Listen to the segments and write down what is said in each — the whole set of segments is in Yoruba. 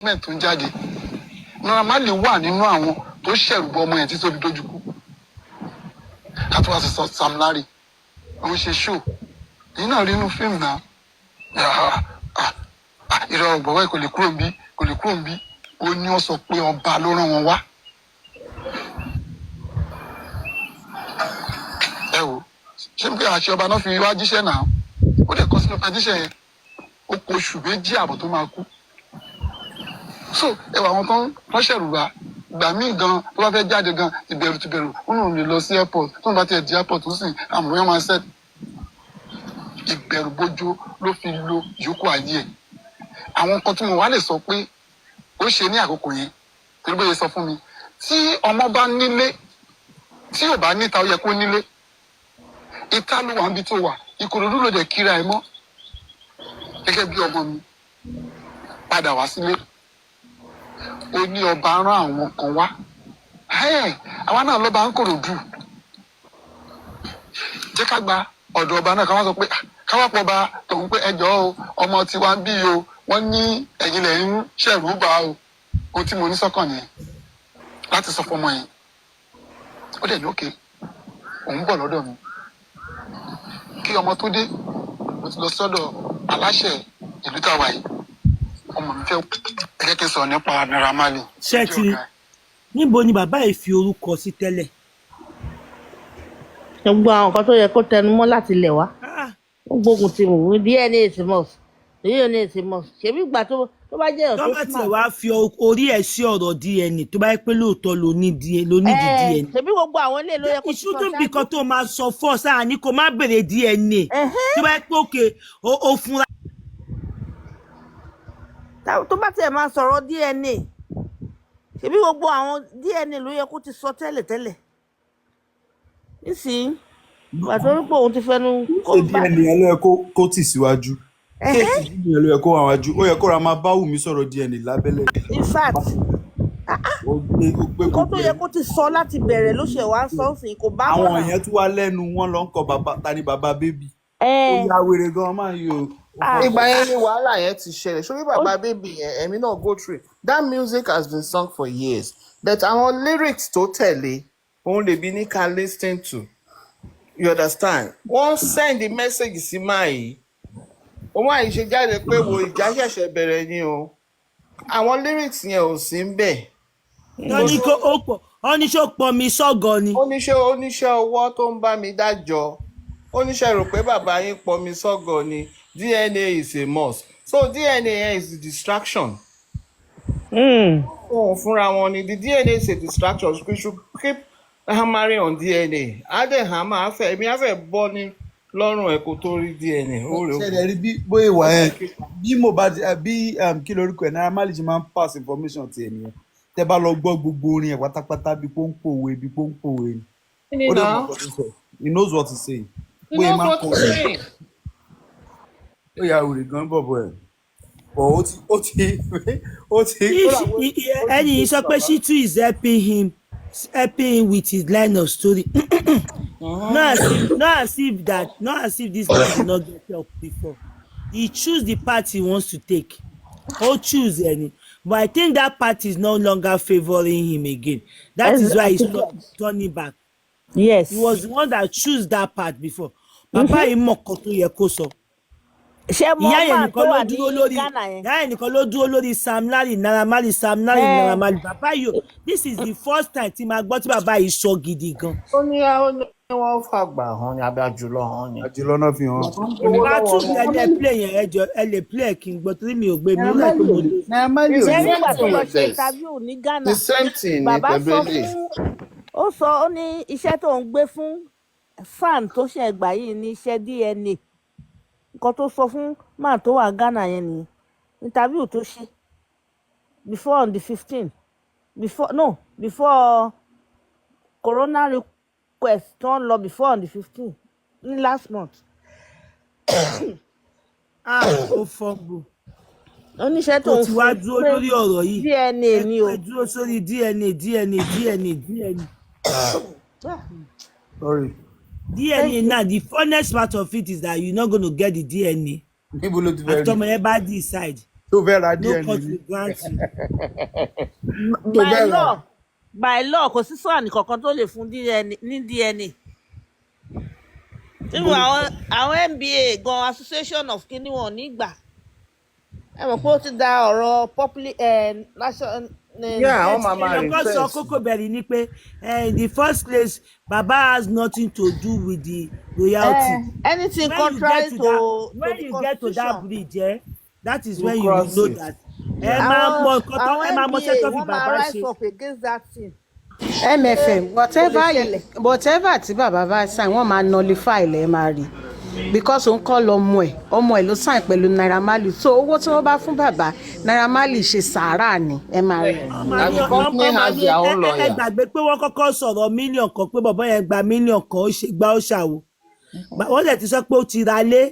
statement tó ń jáde Naira Marley wà nínú àwọn tó ṣẹ̀rù bọ ọmọ yẹn tí tóbi dójú kú ká tó wá sí Sam Larry àwọn ṣe show èyí náà rí inú fíìmù náà ìrọ̀ ọ̀gbọ̀wọ́ kò lè kúrò níbí ó ní ó sọ pé ọba ló rán wọn wá. ẹ wò ṣé pé àṣẹ ọba náà fi wá jíṣẹ́ náà ó dẹ̀ kọ́ sínú pàtíṣẹ́ yẹn ó kó oṣù méjì àbọ̀ tó máa kú. So ẹwà àwọn tó ń ránṣẹ́rù wa gbà míì gan tó bá fẹ́ jáde gan ìbẹ̀rù ó lòun lè lọ sí airport tó ń bá tiẹ̀ di airport ó sì àmọ́ yẹn máa ṣẹ́ ìbẹ̀rù bójú ló fi lo ìyókù ayé ẹ̀. Àwọn nǹkan tí mo wá lè sọ pé ó ṣe ní àkókò yẹn torí bóyá sọ fún mi tí ọmọ bá nílé tí ò bá níta ó yẹ kó nílé ìta ló wà níbi tó wà Ìkòròdú ló dẹ̀ kíra ẹ mọ́ gẹ́gẹ́ bí ọmọ mi padà wá sílé ó ní ọba rán àwọn kan wá àwa náà lọ́ba ń Kòròdú jẹ́ ká gba ọ̀dọ̀ ọba náà ká wá sọ pé káwá pọ̀ bá tòun pé ẹjọ́ o ọmọ tiwa ń bí o wọ́n ní ẹ̀yin lẹ̀ ń ṣẹ̀rù bá o ohun tí mo ní sọ́kàn nìyẹn láti sọ fọmọ yẹn ó dẹ̀ lókè òun bọ̀ lọ́dọ̀ mi kí ọmọ tó dé mo ti lọ sọ́dọ̀ aláṣẹ ìlú táwa yìí ọmọ mi fẹ́ ẹ jẹ́ kí n sọ̀rọ̀ nípa Naira Marley. ṣé ti níbo ni bàbá yìí fi orúkọ sí tẹ́lẹ̀. gbogbo àwọn nǹkan tó yẹ kó tẹnu mọ́ láti lẹ̀ wá ó gbógun ti mú DNA ti mọ̀ DNA ti mọ̀ ṣebí ìgbà tó bá jẹ́ ọ̀tún tọ́mọ̀ tí wàá fi orí ẹ̀ sí ọ̀rọ̀ DNA tó bá yẹ pé lóòótọ́ ló ní DNA. ṣebí gbogbo àwọn ilé ló yẹ kó ti sọ ìṣútùn bí kan tó máa sọ fọ́ sáà ní kó má béèrè DNA tó bá yẹ pé òkè ó fúnra. tó bá tiẹ̀ máa sọ̀rọ̀ DNA ṣebí gbogbo àwọn DNA ló yẹ kó ti sọ tẹ́lẹ̀ nísìnyí pàtó wípé òun ti fẹnu kó bá DNA ló yẹ kó tì síwájú kéèsì DNA ló yẹ kó wà wájú ó yẹ kó ra máa bá Wùmí sọ̀rọ̀ DNA lábẹ́lẹ̀. in fact nǹkan tó yẹ kó ti sọ láti bẹ̀rẹ̀ ló ṣe wá sọ́ọ̀sìn kò bá wọn. àwọn yẹn tún wá lẹ́nu wọn lọ ń kọ ta ni bàbá bébì ó ya wèrè gan máa yọ. ìgbà yẹn ni wàhálà yẹn ti ṣẹlẹ̀ sórí bàbá bébì yẹn ẹ̀mí náà go through that music has been sung for years but àwọn lyrics tó tẹ̀lé òun lè bí ní ká listen to you understand wọ́n send the message sí máa yìí òun àìṣe jáde pé wo ìjà ṣẹ̀ṣẹ̀ bẹ̀rẹ̀ ni o àwọn lyrics yẹn ò sí ń bẹ̀. oníṣẹ́ pọ̀ mi sọ́gọ̀ ni. oníṣẹ́ ọwọ́ tó ń bá mi dájọ́ oníṣẹ́ rò pé bàbá yín pọ̀ mi sọ́gọ̀ ni DNA is a must so DNA is the distraction. Fúnra wọn ni the DNA is a distraction we should keep hammering on DNA adé hammer afẹ́ èmi afẹ́ bọ́ ní lọ́rùn ẹ̀ kó tó rí DNA. ṣẹlẹ̀ rí bí bóyá wà ẹ̀ bí mo bá bí kí lórúkọ ẹ̀ Naira Marley ṣe máa ń pass information ti ẹ̀ nìyẹn tẹ́ bá lọ gbọ́ gbogbo orin ẹ̀ pátápátá bí pọ́ńpòwe ni ó dẹ̀ mọ̀ ọ́ tó sọ he knows what he's saying. bóyá máa kọ́ ẹ̀ ó yà wùrì gan bọ̀bọ̀ ẹ̀ bọ̀ ó ti. ẹni yìí sọ pé Shitu is helping him with his line of story. Not as if this guy did not get help before. He choose the path he wants to take. Or choose any. But I think that path is no longer favoring him again. That is why he's not turning back. Yes. He was the one that chose that path before. Papa Imoko tó yẹ kó sọ. Ṣé mo máa tó wà ní Ghana yẹn? Ìyá ẹnìkan ló dúró lórí Sam Larry Naira Marley Naira Marley. Bàbá yìí this is the first time tí màá gbọ́ tí bàbá yìí sọ gidi gan. ó ní wọ́n fàgbà hàn ní abẹ́ àjùlọ hàn ní. àjùlọ náà fi hàn. Bá tún ẹ play yẹn ẹjọ ẹ lè play kí n gbọ́ torí mi ò gbé mi láì pé mo lè. ṣé nígbà tó lọ ṣe interview ní Ghana the same thing bàbá sọ fún ó ní iṣẹ́ tó ń gbé fún fan tó ṣe gbà yìí ní iṣẹ́ DNA nǹkan tó sọ fún máa tó wà Ghana yẹn ni interview tó ṣe before on the 15th before corona request tó ń lọ before on the 15th ní last month. Ó fọ́gbò. oníṣẹ́ tó ń ti wá dúró lórí ọ̀rọ̀ yìí DNA ni o. ẹ dúró sórí DNA. Sorry. DNA now the funnest part of it is that you're not going to get the DNA. People look very. After my bad decide. tó fẹ́ ra no DNA court ni. will grant you. tó by fẹ́ ra. law by law kò sí sàn kankan tó lè fún DNA ní DNA. nínú àwọn NBA gan association of kini wọn nígbà ẹ mọ̀ pé ó ti da ọ̀rọ̀ public national. Yeah, àwọn mama èèyàn kan sọ request. Koko Berry ni pé in the first place Baba has nothing to do with the royalty. Anything contrary to when the you get to that constitution. bridge, that is You when you will cross know it. that. ẹ máa mọ nǹkan tó ẹ máa mọ NBA ṣẹ́tọ́ fi wọ́n máa bàbá rise ṣe. up against that thing. MFM whatever Kò lè ṣẹlẹ̀. whatever tí bàbá bá sign wọ́n máa nullify ilẹ̀ máa rí because òun kọ́ ọmọ ẹ̀ ló sign pẹ̀lú Naira Marley so owó tí wọ́n bá fún bàbá Naira Marley ṣe sàárà ni ẹ máa rí. And the company has their own ẹ lawyer. gbàgbé pé wọ́n kọ́kọ́ sọ̀rọ̀ mílíọ̀n kan pé bàbá yẹn gba mílíọ̀n kan ó ṣe gbá ó ṣàwò. Wọ́n dẹ̀ ti sọ pé ó ti ra lé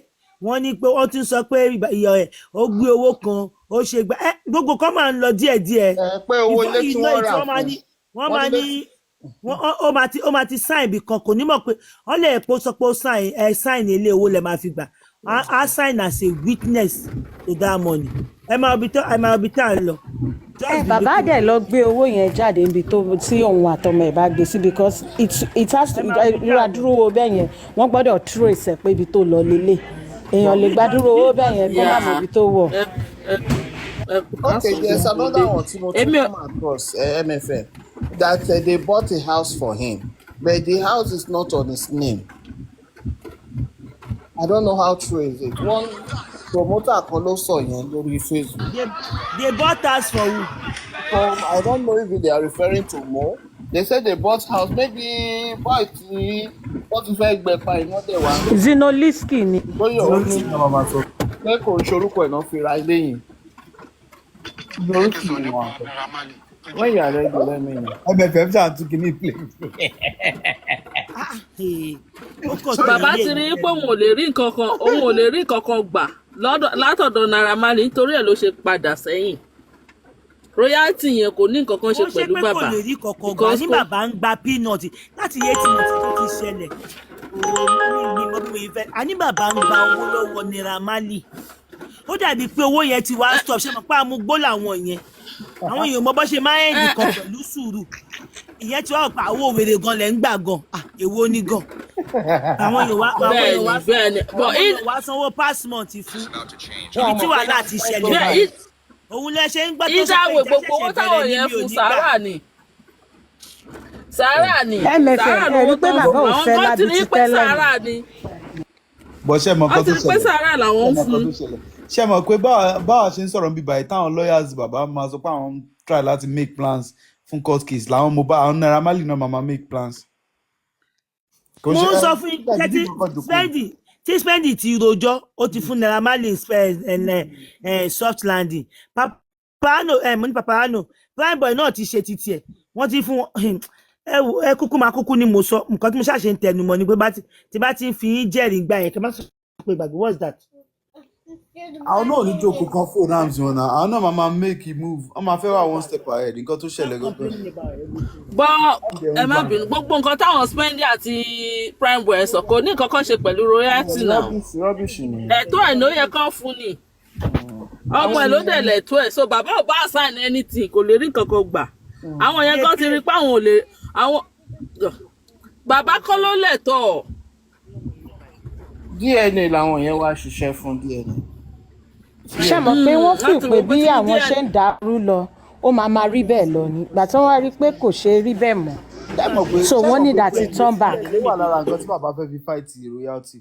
wọ́n ní pé wọ́n ti sọ pé ìyọ̀ ẹ̀ ó gbé owó kan ó ṣe gbá gbogbo kan máa ń lọ díẹ̀díẹ̀. Pé owó ilé tí wọ́n rà fún. wọ́n máa ní ó máa ti sign ibì kan kò ní mọ̀ pé wọ́n lè po sọ pé ó sign ilé owó lè máa fi gbà á sign as a witness to that money ẹ máa bí tá à ń lọ. Bàbá dẹ̀ lọ gbé owó yẹn jáde níbi tí òun àtọmọ ẹ̀ bá gbé sí because it has to dúró owó bẹ́ẹ̀ yẹn wọ́n gbọ́dọ̀ trace ẹ̀ pé ibi tó lọ lélẹ̀ èèyàn lè gbàdúró owó bẹ́ẹ̀ yẹn kó má mọ ibi tó wọ̀. Okay, there's another one Timothy come across MFM that they bought a house for him, but the house is not on his name. I don't know how true is it. One promoter kan ló sọ yẹn lórí Facebook. They bought us for who? I don't know if they are referring to Mo. They said they bought house maybe buy tí wọ́n ti fẹ́ gbẹ̀pà iná dẹ̀ wá. Zinoliski ni. Bóyá òun ní pé kò ń ṣorúkọ ẹ̀ náà fi ra ilé yìí. Lórúkì ni wọn. When you are ready, let me know. MFM ṣáà tún kìíní play. Bàbá ti rí pé òun ò lè rí nǹkan kan gbà látọ̀dọ̀ Naira Marley nítorí ẹ̀ ló ṣe padà sẹ́yìn. Royalty yẹn kò ní nǹkan kan ṣe pẹ̀lú bàbá. ó ṣe pé kò lè rí kankan gbà ní bàbá ń gba peanut láti yé tí mo ti tó ti ṣẹlẹ̀. àní bàbá ń gba owó lọ́wọ́ Naira Marley. Ó dàbí pé owó yẹn ti wá stop ṣe mọ̀ pé àmúgbó làwọn yẹn. Àwọn èèyàn mọ bó ṣe máa ń ẹ̀dì kan pẹ̀lú sùúrù. Ìyẹn tí wọ́n pa owó wèrè gan lẹ̀ ń gbà gan. Èwo ni gan. Àwọn èèyàn wá sanwó passmont fún. Ibi tí wàhálà ti ṣẹlẹ̀. Òun lẹ ṣe ń gbọ́ tó sọ pé gbogbo owó táwọn yẹn fún sàárà ni. Sàárà ni. MFM ẹ rí pé bàbá ò fẹ́ lábí ti tẹ́lẹ̀. Bọ̀ ṣe mọ̀ nǹkan tó ṣẹlẹ̀. Wọ́n ti pé sàárà làwọn ń fún. Ṣé mọ̀ pé báwa ṣe ń sọ̀rọ̀ bíbá yìí táwọn lawyers bàbá máa sọ pé àwọn try láti make plans fún court case làwọn àwọn Naira Marley náà máa make plans. Mo ń sọ fún yín tí Spendi ti rojọ́ ó ti fún Naira Marley soft landing mo ní Papano Prime Boy náà ti ṣe titi ẹ̀ wọ́n ti fún ẹ kúkú máa kúkú ni mo sọ nǹkan tí mo ṣàṣe ń tẹnu mọ́ ni pé tí bá ti ń fi yín jẹ́rìí gbà yẹn kí n má sọ pé ìgbàgbé what's that. Àwọn náà ní jókòó kan fóònù arms wọn náà àwọn náà máa make a move wọ́n máa fẹ́ wá one step ahead nǹkan tó ṣẹlẹ̀ gbogbo. Ẹ má bínú gbogbo nǹkan táwọn Spendi àti Prime Boy sọ kò ní nǹkan kan ṣe pẹ̀lú royalty náà. Ẹ̀tọ́ ẹ̀ ló yẹ kán fún ni. Ọmọ ẹ̀ ló dẹ̀ lẹ̀tọ́ ẹ̀ so bàbá ò bá sign anything kò lè rí nǹkan kan gbà. Àwọn yẹn kan ti rí pé àwọn ò lè bàbá kọ́ ló lẹ̀tọ́. DNA làwọn yẹn wá ṣiṣẹ́ fún DNA. Ṣé mọ̀ pé wọ́n fi pé bí àwọn ṣe ń dàrú lọ ó máa rí bẹ́ẹ̀ lọ ni ìgbà tí wọ́n wá rí pé kò ṣe rí bẹ́ẹ̀ mọ́ so wọ́n ní that turn back. ó wà lára nǹkan tí bàbá fẹ́ fi fight royalty.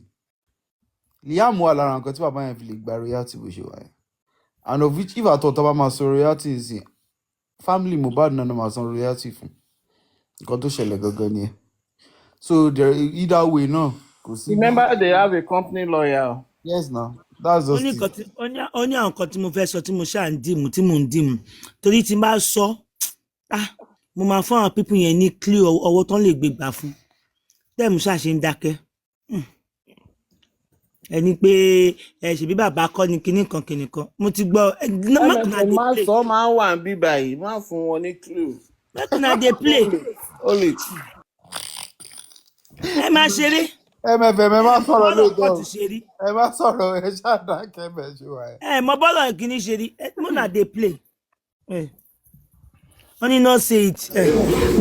Liam wà lára nǹkan tí bàbá yẹn fi lè gba royalty bó ṣe wà yẹn and of which if àtọ̀ tó bá máa sọ royalty nsìn family Mohbad náà máa san royalty fún nǹkan tó ṣẹlẹ̀ gangan ni ẹ so either way náà. Remember they have a company lawyer. Yes now. That's just it. Ó ní àwọn nǹkan tí mo fẹ́ sọ tí mo ṣáà ń dìmú tí mò ń dìmú torí tí n bá sọ mo máa fún àwọn pípín yẹn ní clear ọwọ́ tán lè gbé gbà fún bẹ́ẹ̀ mo ṣáà ṣe ń dákẹ́ ẹni pé ṣèbí bàbá kọ́ ni kinní kan mo ti gbọ́ má sọ máa wà ń bí báyìí má fún wọn ní clue. mẹ́kùnà dey play ẹ máa ṣeré MFM ẹ má sọ̀rọ̀ bọ́lọ̀ lóòótọ́ kọ́ọ̀tù o. ṣe rí Ẹ má sọ̀rọ̀ ẹ ṣáàdákẹ́ bẹ̀ ṣe wà ẹ̀. mọ bọ́lọ̀ kìíní ṣe rí múnà dey play wọ́n ní not say it.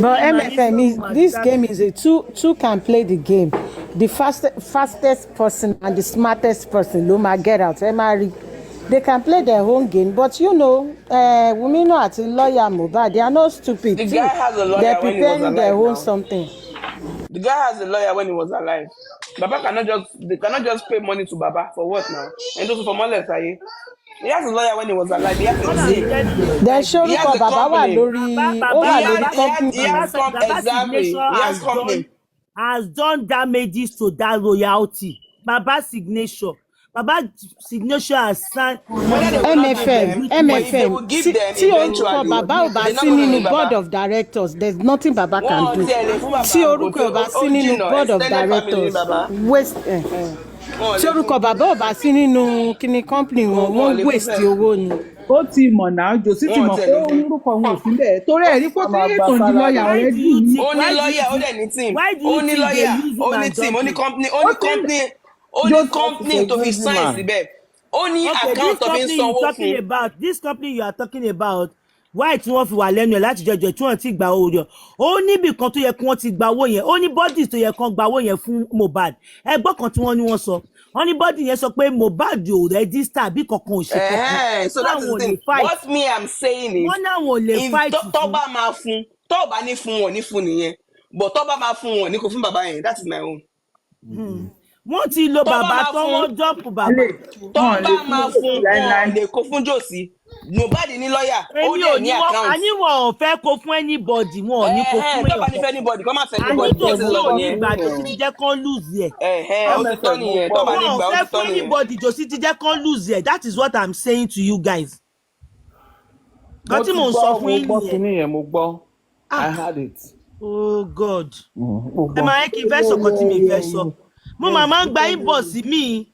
But MFM is this game is a two can play the game. The fastest person and the smartest person ló máa get out. They can play their own game, but you know, women know at lawyer Mohbad, they are not stupid. The guy has a lawyer They're when he was preparing their alive own now. something. The guy has a lawyer when he was alive. Baba they cannot just pay money to Baba for what now? And those for more less, he has a lawyer when he was alive. He has a team. Then show He has for a Baba wà company. lórí ó wà lórí company. Exactly. He has company. Has done damages to that royalty. Baba signature has signed. MFM tí orúkọ bàbá ò bá sí nínú board of directors there's nothing Baba can do. Tí orúkọ ò bá sí nínú board of directors waste. Tí orúkọ bàbá ò bá sí nínú kíní company wọ́n waste owó ni. Ó ti mọ̀ náà Jòsí ti mọ̀ pé orúkọ wọn ò sílẹ̀ torí ẹ̀rí pé tí ètò ìdí lọ́ọ̀yà ọ̀rẹ́ dì ní. Ó ní lọ́ọ̀yà ó dẹ̀ ní team. Ó ní lọ́ọ̀yà ó ní team ó ní company tó fi sign síbẹ̀. Ó ní account tó fi ń sanwó fún. This company you are talking about why tí wọ́n fi wà lẹ́nu ẹ̀ láti jọjọ tí wọ́n ti gba owó yẹn ó níbì kan tó yẹ kí wọ́n ti gba owó yẹn ó ní bodies tó yẹ kí wọ́n gba owó yẹn fún Mohbad ẹgbọ́n kan tí wọ́n ní wọ́n sọ wọ́n ní body yẹn sọ pé Mohbad ò register bí kankan ò ṣe kankan So that is the thing. What me I'm saying is wọ́n náà wọ́n lè fight fún. Tó bá máa fún tó bá ní fún wọn ní fún nìyẹn but tó bá máa fún wọn ní kò fún bàbá yẹn that is my own. Wọ́n ti lo bàbá tó wọ́n dọ́pù bàbá. Tó bá máa fún wọn lè kó fún Jòsí Mohbad ní lọ́ọ̀yà ó dẹ̀ ní account. Àní wọn ò fẹ́ kó fún anybody wọn ò ní kó fún èèyàn. Tó bá ní fẹ́ anybody kó má fẹ́ anybody. Àní Jòsí ò ní ìgbà Jòsí ti jẹ́ kán lose ẹ̀. Ó ti tán nìyẹn tó bá ní ìgbà ó ti tán nìyẹn. Wọn ò fẹ́ fún anybody Jòsí ti jẹ́ kán lose ẹ̀ that is what I'm saying to you guys. Kan tí mò ń sọ fún yín nìyẹn. Mo gbọ́ I heard it. Oh God. Ẹ máa ń kí n fẹ́ sọ̀kan tí mi fẹ́ sọ. Mo máa ń gba inbox mi.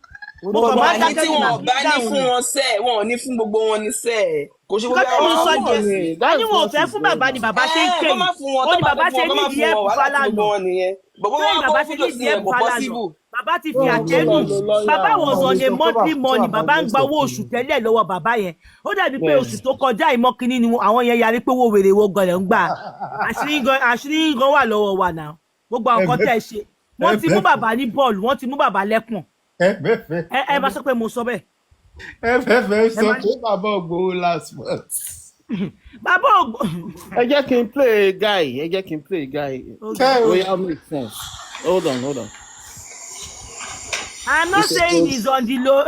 Mo kàn máa ń dákẹ́ tí wọn bá ní fún wọn sẹ́ẹ̀ wọn ò ní fún gbogbo wọn ní sẹ́ẹ̀. Kò ṣe gbogbo àwọn ọmọ ni. Àní wọn ò fẹ́ fún bàbá ni bàbá ṣe ń pè mí. Ó ní bàbá ṣe ní ìdí ẹ̀bù Fálànà. Bẹ́ẹ̀ bàbá ṣe ní ìdí ẹ̀bù Fálànà. Bàbá ti fi àtẹ́lù. Bàbá was on a monthly money. Bàbá ń gba owó oṣù tẹ́lẹ̀ lọ́wọ́ bàbá yẹn. Ó dàbí pé oṣù tó kọjá ìmọ̀kínní ni àwọn yẹn yarí pé owó wèrè wo gan-an ń gbà. Àṣírí gan wà lọ́wọ́ wa náà. Gbogbo àwọn kan tẹ̀ ṣe. Wọ́n ti mú bàbá ní bọ́ọ̀lù. Wọ́n ti mú bàbá lẹ́kùn. Ẹ bá sọ pé mo sọ bẹ́ẹ̀. MFM sọ pé bàbá ògbówó last month. Bàbá ògbó. Ẹ jẹ́ kí n play guy. Royal make sense. Hold on. I'm not saying he's on the low,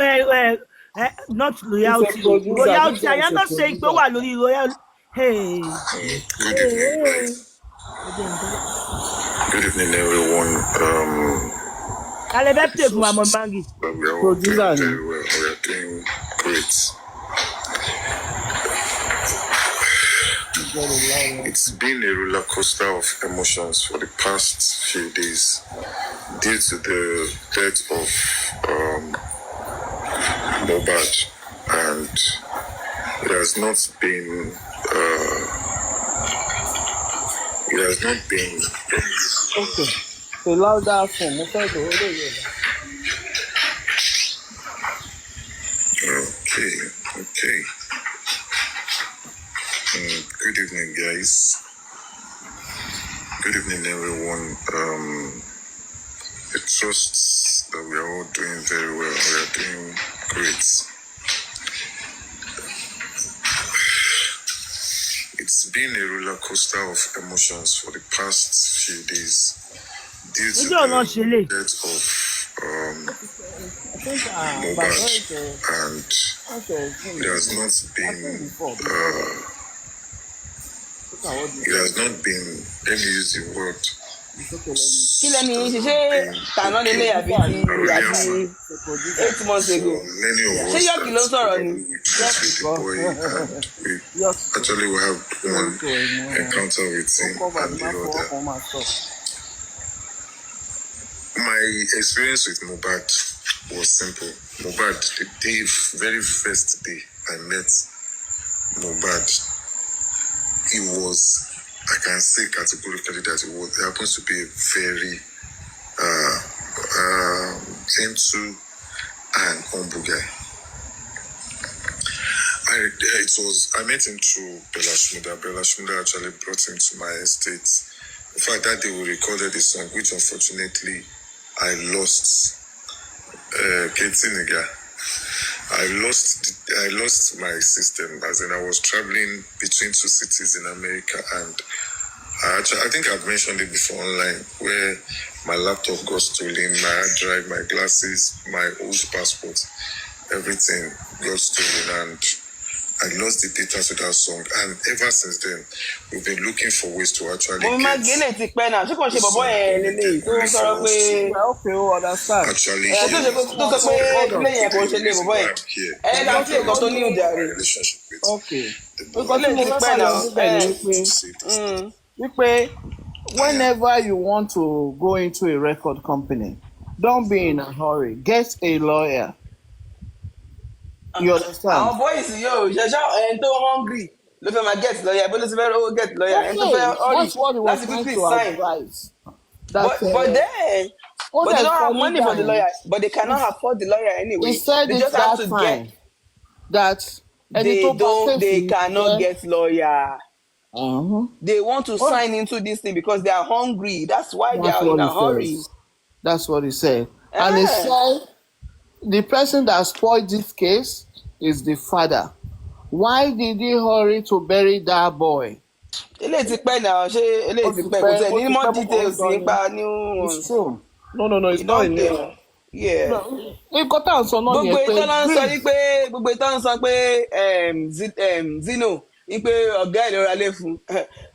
not loyalty. Royalty. I am not saying pé wà lórí royalty. Hey. Good evening, everyone. Alebete fún Mama Mangi. We are all doing very well. We are doing great. It's been a roller coaster of emotions for the past few days due to the death of Mohbad, and it has not been Okay. So louder phone. Okay. Good evening, guys. Good evening, everyone. I trust that we are all doing very well. We are doing great. It's been a roller coaster of emotions for the past few days due to the death of Mohbad, and it has not been, let me use the word. Kí lẹ́ni ṣe tàná lélẹ̀ àbí 8 months ago? Ṣé Yọ̀kì ló sọ̀rọ̀ ni? Actually, we have one encounter with him and the other. My experience with Mohbad was simple. Mohbad, the very first day I met Mohbad, he was, I can say categorically that it happens to be a very came to an humble guy. I met him through Bella Shmurda. Bella Shmurda actually brought him to my estate. In fact, that day we recorded a song, which unfortunately I lost. Katie Nigga. I lost my system, as in I was traveling between two cities in America, and I think I've mentioned it before online, where my laptop got stolen, my hard drive, my glasses, my old passport, everything got stolen, and I lost the data to that song. And ever since then, we've been looking for ways to actually get Okay, understand. actually relationship with Okay. the Because whenever you want to go into a record company, don't be in a hurry. Get a lawyer. You understand? Our boys, and too hungry. Look at my get lawyer, but let's very get lawyer. And That's what he was trying to advise. But they don't have money for the lawyer, but they cannot afford the lawyer anyway. He said they it's just have that to time get that they cannot get lawyer. They want to sign into this thing because they are hungry. That's why they are in a hurry. That's what he said. And he said the person that spoiled this case is the father. Why did he hurry to bury that boy? It's true. No, it's not in there. Yeah. Gbogbo ìtàn sọ pé Zino ipe ọ̀gá ẹ̀ ló ra lé fún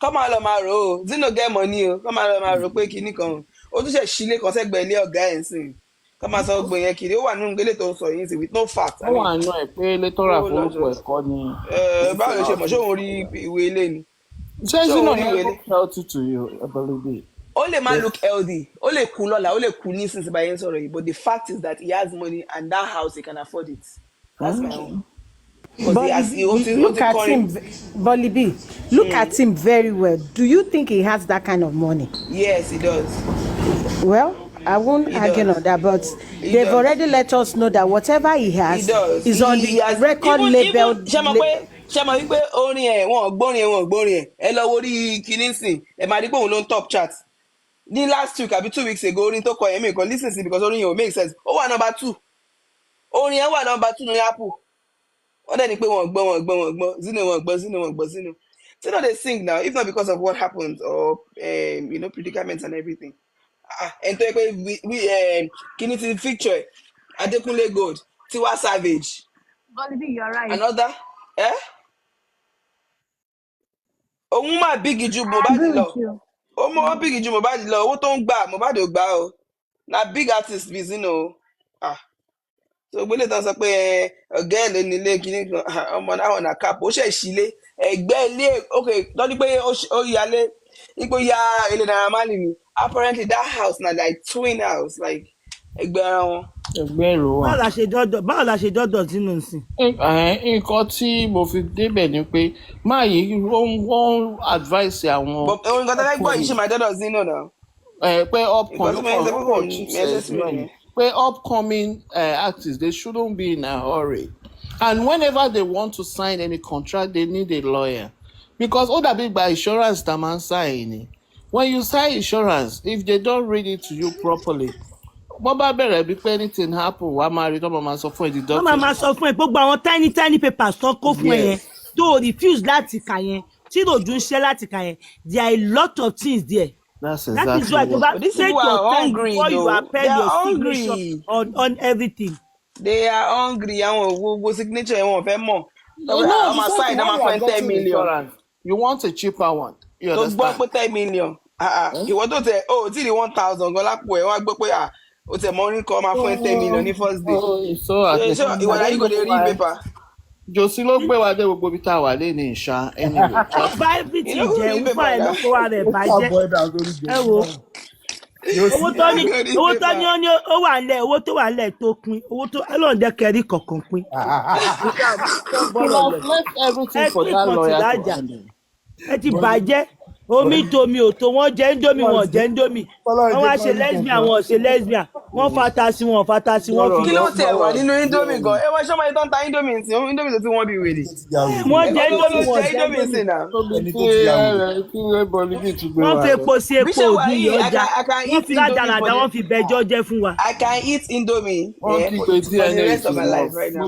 kọ́ máa lọ máa rò ó Zino get money o kọ́ máa lọ máa rò pé kinní kan ó tún ṣe sílé kan sẹ́gbẹ̀ẹ́ ilé ọ̀gá ẹ̀ ń sìn kọ́ máa sọ gbogbo yẹn kiri ó wà nínú gbélé tó ń sọ yìí sí with no fact. ó wà nínú ẹ̀ pé létọ́rà forúkọ ẹ̀kọ́ ni. báwo ló ṣe mọ̀ ṣé òun rí ìwé ilé ni. ṣé Zino yẹn look healthy to you ability. Ó lè má look healthy ó lè kú lọ́la ó lè kú ní sísè báyẹn sọ̀rọ̀ yìí but the fact is that he has money and that house he can afford it. That's my own. Look at him, Bolibi. Look at him very well. Do you think he has that kind of money? Yes, he does. Well, I won't argue on that, but they've already let us know that whatever he has is on the record label. Ṣé mo wípé orin ẹ̀ wọ́n gbórin ẹ̀ lọ wo orí kinní sìn ẹ̀ máa rí pé òun ló ń top chart. Ní last week àbí 2 weeks ago orin tó kọ yẹn mi kò listen sí because orin yẹn ò make sense. Ó wà number 2. Orin yẹn wà number 2 ní Apple. Wọ́n dẹ̀ ní pé wọ́n gbọ́ Zino. Zino dey sing now if not because of what happened or predicaments and everything. And tó yẹ pé kíní ti picture Adekunle Gold Tiwa Savage. Bolibi, you're right. Another òun máa bígì ju Mohbad lọ. Ó mọ́ bígì ju Mohbad lọ owó tó ń gbà Mohbad ò gbà o. Na big artist bí Zino o. So gbélé tán sọ pé ọ̀gá ẹ̀ ló nílé kíní kan ọmọ náà wọn nà cap ó ṣe ìṣílé ẹgbẹ́ ilé lọ́dún pé ó yálé ipò ya ilé Naira Marley ni apparently that house na like twin house like ẹgbẹ́ ara wọn. ẹgbẹ́ ìlú wa. báwo la ṣe dọ́dọ̀ sínú nsìn. nǹkan tí mo fi débẹ̀ ni pé máa yí wọ́n advice àwọn. nǹkan tó fẹ́ gbọ́ yìí ṣe máa dọ́dọ̀ Zino náà. pé upcoming artists they shouldn't be in a hurry and whenever they want to sign any contract they need a lawyer because ó dàbí gba insurance tá máa ń sign ni when you sign insurance if they don't read it to you properly bó bá bẹ̀rẹ̀ bí pé anything happen wàá máa rí tọ́mọ máa sọ fún ẹ di document. wọ́n máa sọ fún ẹ gbogbo àwọn tiny papers tó kó fún ẹ yẹn tó refuse láti kà yẹn tí lòdù ń ṣe láti kà yẹn there are a lot of things there. That's exactly that is why what. These people are hungry before you append your signature on everything. They are hungry. Àwọn signature wọn fẹ́ mọ̀. You want a cheaper one. You understand? Tó gbọ́ pé 10 million. Ìwọ tó tẹ tí ní 1,000 gan lápò ẹ̀ wọ́n á gbọ́ pé o tẹ mọ́ orin kan máa fún ẹ 10 million ní first day. Ìwọ náà yìí kò lè rí paper. Jòsí ló gbé wa dé gbogbo ibi tá a wà lé ní ìṣá anyway. Báyìí ti jẹ́ ń fà ẹ̀ lọ́kọ́ wa rẹ̀ bàjẹ́. Ẹ wo owó tó ní ó wà nílẹ̀ owó tó wà nílẹ̀ tó pin owó tó ẹlọ́ọ̀dẹ́ kẹrí kọ̀ọ̀kan pin. Everything for that lawyer to handle. Ẹ ti bàjẹ́ omi tomi ò tó wọ́n jẹ́ indomie wọ́n jẹ́ indomie wọ́n wá ṣe lesbian wọ́n ṣe lesbian wọ́n fata sí wọ́n fata sí wọ́n fi. kí ló tẹ̀ wá nínú indomie gan ẹ wọ́n ṣọ́mọ yìí tó ń ta indomie sí indomie tó ti wọ́n bí wèrè. wọ́n jẹ́ indomie wọ́n jẹ́ indomie sí náà. wọ́n fi epo sí epo òbí ọjà wọ́n fi ládàradà wọ́n fi bẹjọ́ jẹ́ fún wa. I can eat indomie for the rest of my life right now.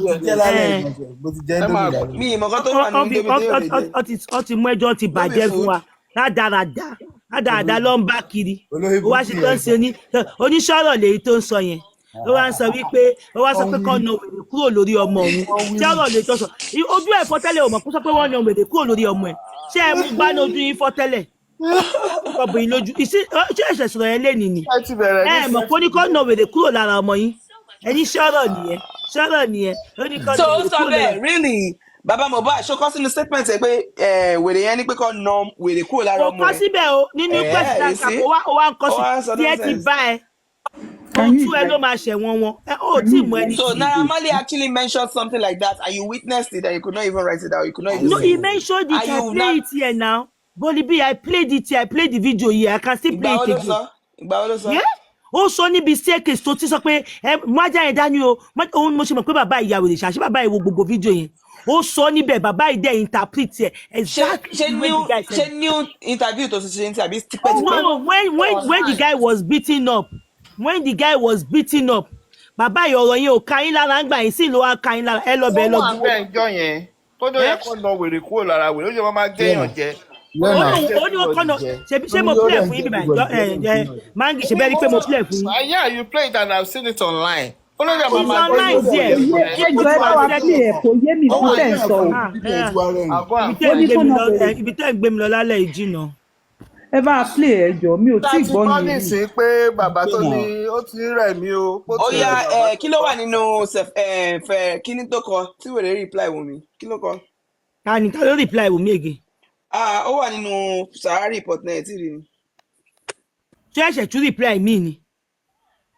mi ìmọ̀ kan tó wà nínú indomie tó yọ̀ lè jẹ́. ọ ti mú ẹjọ́ ti bàjẹ́ fún wa ládàradà ló ń bá kiri ó wá sí tó ń ṣe oníṣọ́rọ̀ lèyí tó ń sọ yẹn ó wá ń sọ wípé kọ́ na wèrè kúrò lórí ọmọ òun tí ọ̀rọ̀ lè tó sọ ojú ẹ̀ fọ́tẹ́lẹ̀ ò mọ̀ kó sọ pé wọ́n na wèrè kúrò lórí ọmọ ẹ̀ ṣé ẹ mú gbá ní ojú yín fọ́tẹ́lẹ̀ ọbẹ̀ yín lójú ṣé ẹ̀ṣẹ̀ sọ̀rọ̀ yẹn lé nìní ẹ mọ̀ kó ní kọ́ na wèrè kúrò lára ọmọ yín ẹni ṣọ́rọ̀ nìyẹn ó ní kọ́ na wèrè kúrò lára bàbá Mohbad ṣó kọ sínú statement ẹ pé wèrè yẹn ní pé kọ́ nà wèrè kúrò lára ọmọ ẹ. kò kọ síbẹ̀ o nínú pẹ̀sìtà kàkó wa ń kọ sí tí ẹ ti bá ẹ ojú ẹ ló máa ṣẹ̀wọ̀n wọn ẹ ò tí ì mọ ẹni. So Naira Marley actually mentioned something like that and you witnessed it and you could not even write it down, you could not even no he mentioned it, I play it here now Bolibi, I played it here, I played the video here, I can still play it again. ìgbà wo ló sọ. ó sọ níbi staircase tó ti sọ pé májà yẹn dání o òun mo ṣe mọ̀ pé bàbá ìyàwó lè ṣàṣẹ bàbá ìwo gbogbo fídíò yẹn ó sọ níbẹ̀ bàbá ìdẹ́ interpret ẹ̀ exactly ṣe new interview tó ṣe ní tàbí tipẹ́tipẹ́. no when the guy was beaten up bàbá ìyọ̀rọ̀ yẹn ò ka yín lára ń gbà yín sí ló wá ka yín lára ẹ lọ bẹ̀ ẹ lọ. ó wà bẹ́ẹ̀ jọ yẹn tó jọ yẹ kó lọ wèrè kúrò lára wèrè ó jẹ́ wọ́n máa gẹ́yàn jẹ. ó ní ọkọ náà ṣe mo play fún yín bíbá mangi ṣe bẹ́ẹ̀ rí pé mo play fún yín. Yeah, you played and I've seen it online. It's online there. ẹjọ ẹ bá wa play ẹ kò yé mi fún tẹ̀ ń sọ o. ibi tẹ́ ń gbé mi lọ lálẹ́ ìjìnà. ẹ bá a play ẹjọ mi ò tí ì gbọ́ yìí. láti sí pé bàbá tó ní ó ti rẹ̀ mí o. ó yá kí ló wà nínú kíní tó kọ tí wèrè reply wù mí kí ló kọ. ta ló reply wù mí again. ó wà nínú Sahara report náà tí rí ni. ṣé ẹ̀ṣẹ̀ tún reply mi ni.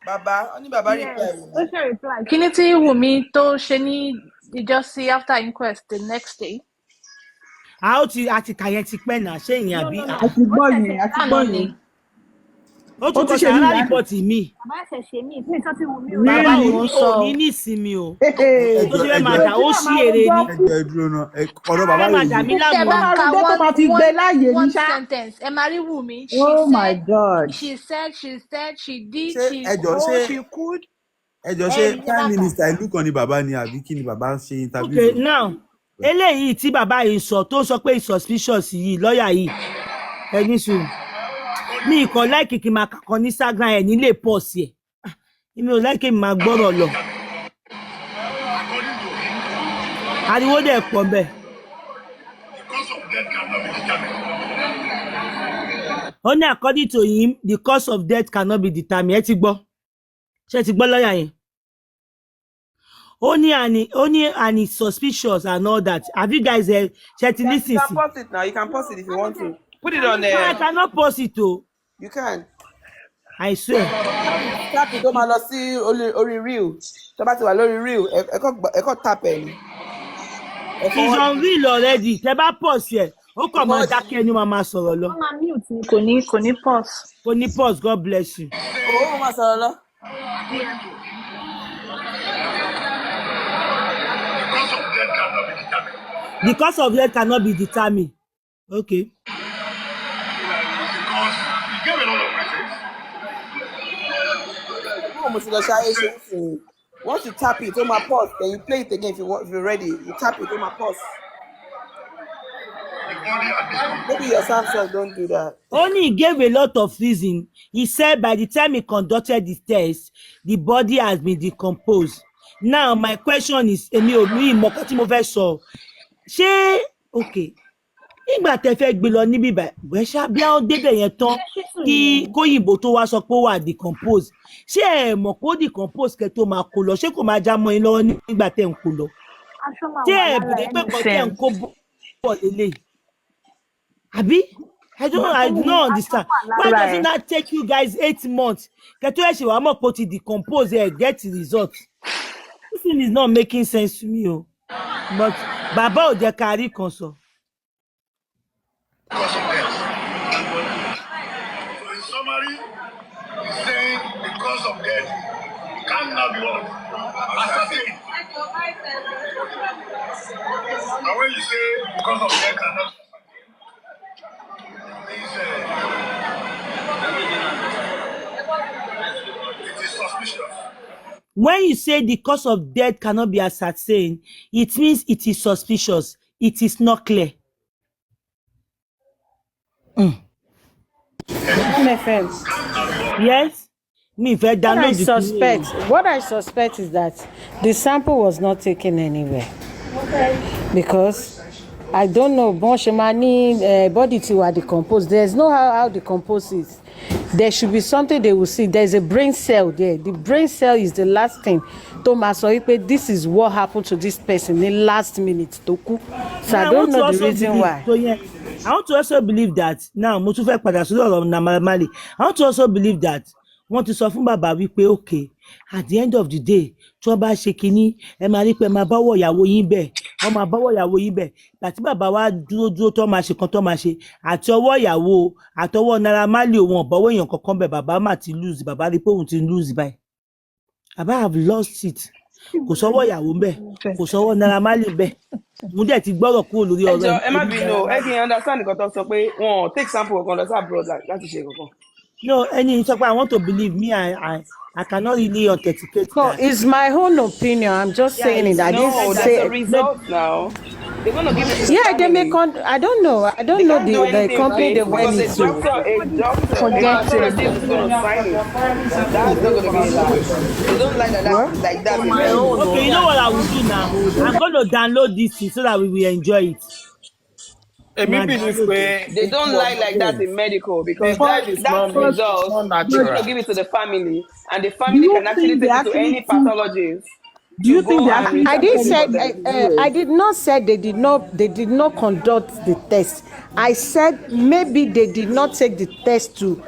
Bàbá ó ní bàbá reply wù mí. ó ṣe reply kí ni tí Wùmí tó ṣe ní ìjọsí after inquest the next day. a ti kà yẹn ti pẹ́ náà ṣé ìyẹn àbí. a ti gbọ́ yẹn. ó tún kọ Sahara report mi. bàbá ẹsẹ̀ ṣe mí ìpín tó ti wù mí. bàbá òun sọ ní nísìmí o. ó ti fẹ́ máa dà ó sí èrè ni. ọ̀rọ̀ bàbá máa dà mí láàmú. one sentence ẹ máa rí Wùmí. Oh my God. She said, she did, she could. ẹjọ ṣe prime minister ìlú kan ni bàbá ni àbí kí ni bàbá ń ṣe interview. Okay, now eléyìí tí bàbá yìí sọ tó sọ pé suspicious yìí lọ́ọ̀yà yìí ẹni sùn ní ìkọ̀ láìkì kí n máa kàkọ́ ní Instagram ẹ̀ nílé pọ́ọ̀sì ẹ̀ èmi ò láìkì mi máa gbọ́rọ̀ lọ ariwo dẹ̀ pọ̀ bẹ́ẹ̀. Only according to him the cause of death cannot be determined. Ẹ ti gbọ́ ṣé ti gbọ́ lọ́ọ̀yà yẹn. Only and it's suspicious and all that. Have you guys ṣe ti listen? You can pause it now. You can pause it if you want to. Put it on there. No, I cannot pause it o. You can. I swear. Tap it tó máa lọ sí orí reel. Tó bá ti wà lórí reel, ẹ kọ́ tap ẹ̀ ni. It's on reel already. Tẹ bá pause yẹ, ó kàn máa dákẹ́ ni wọ́n máa sọ̀rọ̀ lọ. Wọ́n máa mute ni kò ní pause. Kò ní pause, God bless you. Ó máa sọ̀rọ̀ lọ. The cause of death cannot be determined. Okay. Once you tap it, on my pause, then you play it again if you're ready. You tap it on my pause. Maybe your Samsung don't do that. Only he gave a lot of reason. He said by the time he conducted the test, the body has been decomposed. Now my question is, èmi ò ní ìmọ̀ kan tí mo fẹ́ sọ. Ṣé okay? Nígbà tẹ́ fẹ́ gbé lọ níbí báyìí ṣá bí àwọn débẹ̀ yẹn tán kí kóyìnbó tó wá sọ pé ó wà decompose. Ṣé ẹ mọ̀ kó decompose kẹ́ tó máa kó lọ? Ṣé kò máa já mọ́ yín lọ́wọ́ nígbà tẹ́ ń kó lọ? Ṣé ẹ bèrè pé kò tẹ́ ń kó bọ̀ lélẹ̀? Àbí? I don't understand. Why does it not take you guys 8 months? Kẹ́ tó ẹ̀ ṣe wàá mọ̀ pé ó ti decompose ẹ̀ get result. This thing is not making sense to me o. But bàbá ò jẹ́ ká rí kan sọ. summary is saying the cause of death cannot be what? Ascertained. And when you say cause of death cannot be it is suspicious. When you say the cause of death cannot be ascertained, it means it is suspicious. It is not clear. My friends. Yes? Me, if I download What I suspect is that the sample was not taken anywhere. Because I don't know, Bonshemani body to decompose. There's no how decompose is. There should be something they will see. There's a brain cell there. The brain cell is the last thing. Thomas Oipe, this is what happened to this person in the last minute. So I don't know the reason why. So, yeah, I want to also believe that now, I want to also believe that want to sọ fún bàbá wípé okay, at the end of the day, tí wọ́n bá ṣe kinní, ẹ máa rí pé ẹ máa báwọ̀ ìyàwó yín bẹ̀, wọ́n máa báwọ̀ ìyàwó yín bẹ̀. Láti bàbá wa dúró tó máa ṣe kan tó máa ṣe, àti ọwọ́ ìyàwó, àtọwọ́ Naira Marley òun ọ̀bọ̀wọ́ èèyàn kankan bẹ̀, bàbá máa ti lose, bàbá rí pé òun ti lose báyìí. Bàbá have lost it. Kò sọ́wọ́ ìyàwó ń bẹ̀, kò sọ́wọ́ Naira Marley ń bẹ̀. Mo dẹ̀ ti gbọ́rọ̀ kúrò lórí ọ̀rọ̀ ẹ má bínú, ẹ kì í understand nǹkan tó sọ pé wọn take sample kan lọ sí abroad láti ṣe kankan. No, any I want to believe me. I cannot really authenticate. No, it's my own opinion. I'm just saying it. I didn't say the result now. They're gonna give it to yeah, they may I don't know. I don't know the company they went into. A doctor is gonna sign it. That's not gonna be allowed. They don't like that like that. Okay, you know what I will do now? I'm gonna download this thing so that we will enjoy it. They don't lie like that in medical because that result you're gonna give it to the family and the family can actually take it to any pathologist. Do you think they I did not say they did not conduct the test. I said maybe they did not take the test to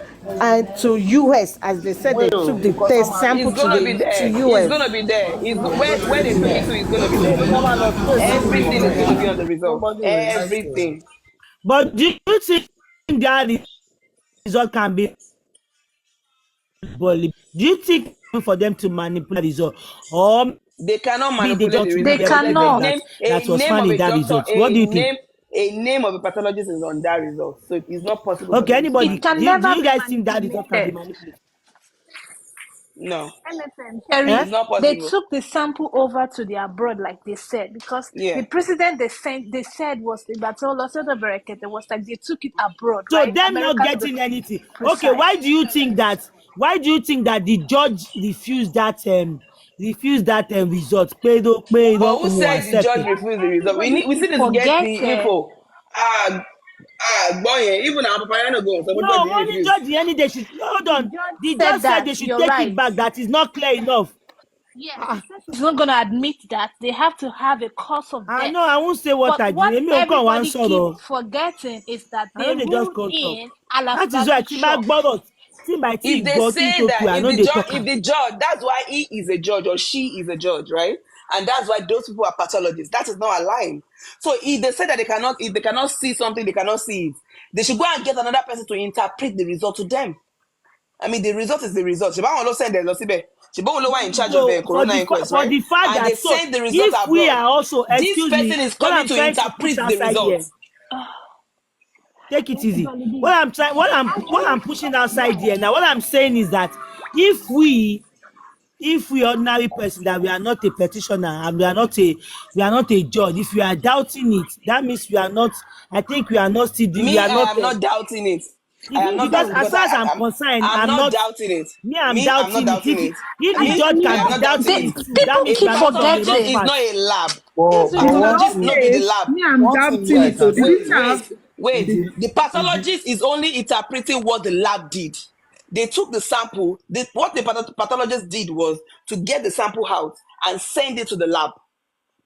US as they said they took the test sample to US. It's gonna be there. Where they took it to is gonna be there. Everything is gonna be on the result. Everything. But do you think that result can be? Do you think for them to manipulate the result, or they cannot manipulate the result? They cannot. That was found in that result. What do you think? A name of a pathologist is on that result, so it's not possible. Okay, anybody? Do you guys think that result can be manipulated? No. Cherry, it's not possible. they took the sample over to the abroad, like they said, because the president they said was the Batolo Sotoberekete was like they took it abroad. So right? them not getting anything. Okay, why do you think that? Why do you think that the judge refused that result? But who said the judge refused the result? We still need to get the info. Boy, even our Papayano goes. No, only judge the any day should hold on. The judge said they should take it back. That is not clear enough. Yeah, he's not gonna admit that. They have to have a cause of death. I know. I won't say what I did. What everybody keep forgetting is that they ruled in that is why if they say that if the judge, that's why he is a judge or she is a judge, right? And that's why those people are pathologists. That is not aligned. So if they say that if they cannot see something, they cannot see it. They should go and get another person to interpret the result to them. I mean, the result is the result. In charge of the corona inquest, right? The fact and that they send the result if abroad. We are also, this person is coming to interpret the result. Take it easy. What I'm pushing outside here now, what I'm saying is that if we ordinary person, that we are not a petitioner and we are not a judge, if we are doubting it, that means we are not. I think we are not still. I'm not doubting it. Because as far as I'm concerned, I'm not doubting it. I'm doubting it. If the judge can be doubting it, that means keep forgetting. It's not a lab. Pathologist not be the lab. I'm doubting it. Wait. The pathologist is only interpreting what the lab did. They took the sample. What the pathologist did was to get the sample out and send it to the lab.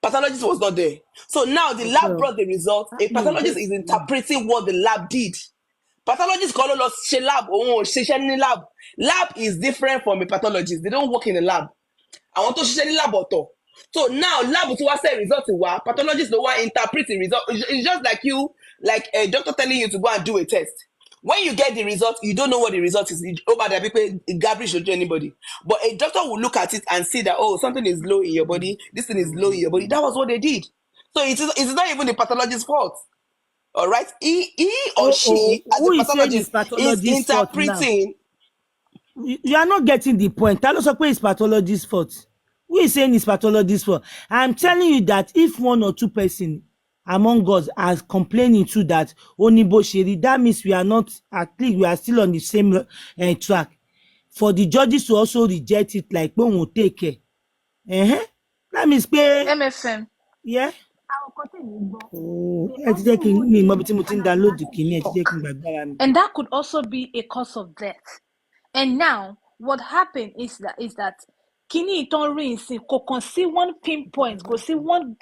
Pathologist was not there. So now the lab brought the result. A pathologist is interpreting what the lab did. Pathologist call us lab. Lab is different from a pathologist. They don't work in a lab. I want to share lab auto. So now lab to say result to what pathologist no one interpret the result. It's just like you, like a doctor telling you to go and do a test. When you get the result, you don't know what the result is. Over there, people, Gabriel should do anybody. But a doctor will look at it and see that, oh, something is low in your body. This thing is low in your body. That was what they did. So it's not even the pathologist's fault. All right? He or she, as a pathologist, is interpreting. You are not getting the point. Tell us what is pathologist's fault. Who is saying it's pathologist's fault? I'm telling you that if 1 or 2 persons among us are complaining to that Onibo Sheri, that means we are not, at least we are still on the same track. For the judges to also reject it, like when we take care. That means pay. MFM. Yeah. And that could also be a cause of death. And now, what happened is that Kini iton rin sin kò kàn sí one pinpoint, kò sí one.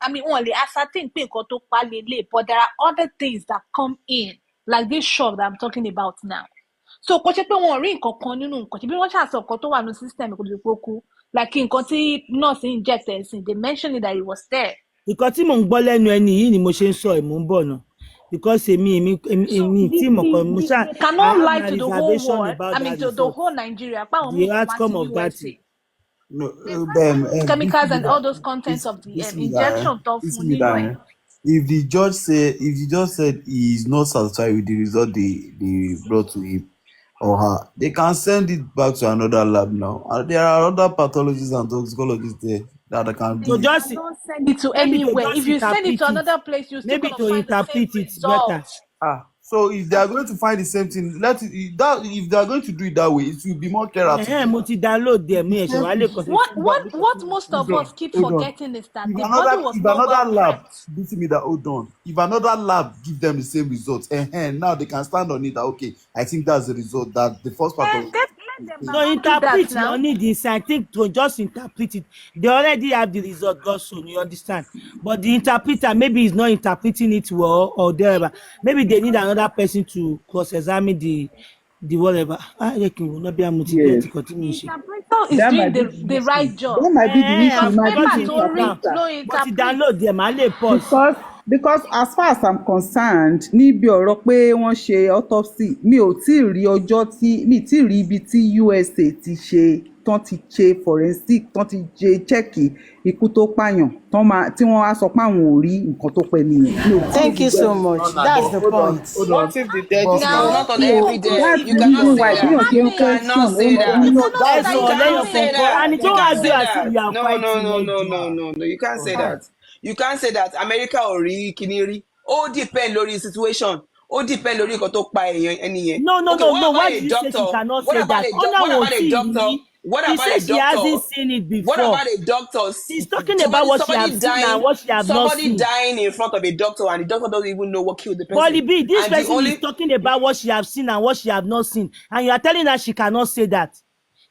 I mean, only ascertain pé nǹkan tó pa lélẹ̀, but there are other things that come in, like this shock that I'm talking about now. So kò ṣe pé wọ́n rí nǹkan kan nínú nǹkan, ṣe bí wọ́n ṣàṣọ nǹkan tó wà nínú system kò lè kú, like nǹkan tí nurse injected sin, they mentioned it that it was there. Nǹkan tí mò ń gbọ́ lẹ́nu ẹni yìí ni mo ṣe ń sọ ẹ̀ mò ń bọ̀ náà. Because èmi tí mo kàn mo ṣá cannot lie to the whole world. I mean to the whole Nigeria. The outcome of that. No, chemicals and all those contents of the injection. If the judge said he is not satisfied with the result they brought to him or her, they can send it back to another lab now. And there are other pathologists and toxicologists there that can do. So just don't send it to anywhere. If you send it to another place, you still maybe to interpret it better. So if they are going to find the same thing, if they are going to do it that way, it will be more clear. Download them. What most of us keep forgetting is that if the body was not another lab prepped. me that hold on. If another lab give them the same results, now they can stand on it that okay, I think that's the result that the first part of no interpret no need this. I think to just interpret it. They already have the result, God soon, you understand. But the interpreter maybe is not interpreting it well or whatever. Maybe they need another person to cross-examine the whatever. I reckon will not be able to continue. Is doing the right job. That might be the issue. But download them, I'll pause. Because as far as I'm concerned, níbi ọ̀rọ̀ pé wọ́n ṣe autopsy, mi ò tí ì rí ọjọ́ tí mi tí ì rí ibi tí USA ti ṣe tán ti ṣe forensic tán ti ṣe chẹ́ẹ̀kì ikú tó pààyàn tí wọ́n á sọ pé àwọn ò rí nǹkan tó pẹ́ nìyẹn. Thank you so much. That's the point. What if the dead is not on every day? You cannot say that. No. You can't say that. You can't say that America or Kiniri. All depend on the situation. All depend on the No. Why do you say she cannot say that? What about a doctor? What about a doctor? She hasn't seen it before. What about a doctor? She's talking about what she has seen and what she has not seen. Somebody dying in front of a doctor and the doctor doesn't even know what killed the person. Polly B, this person is talking about what she has seen and what she have not seen. And you are telling her she cannot say that.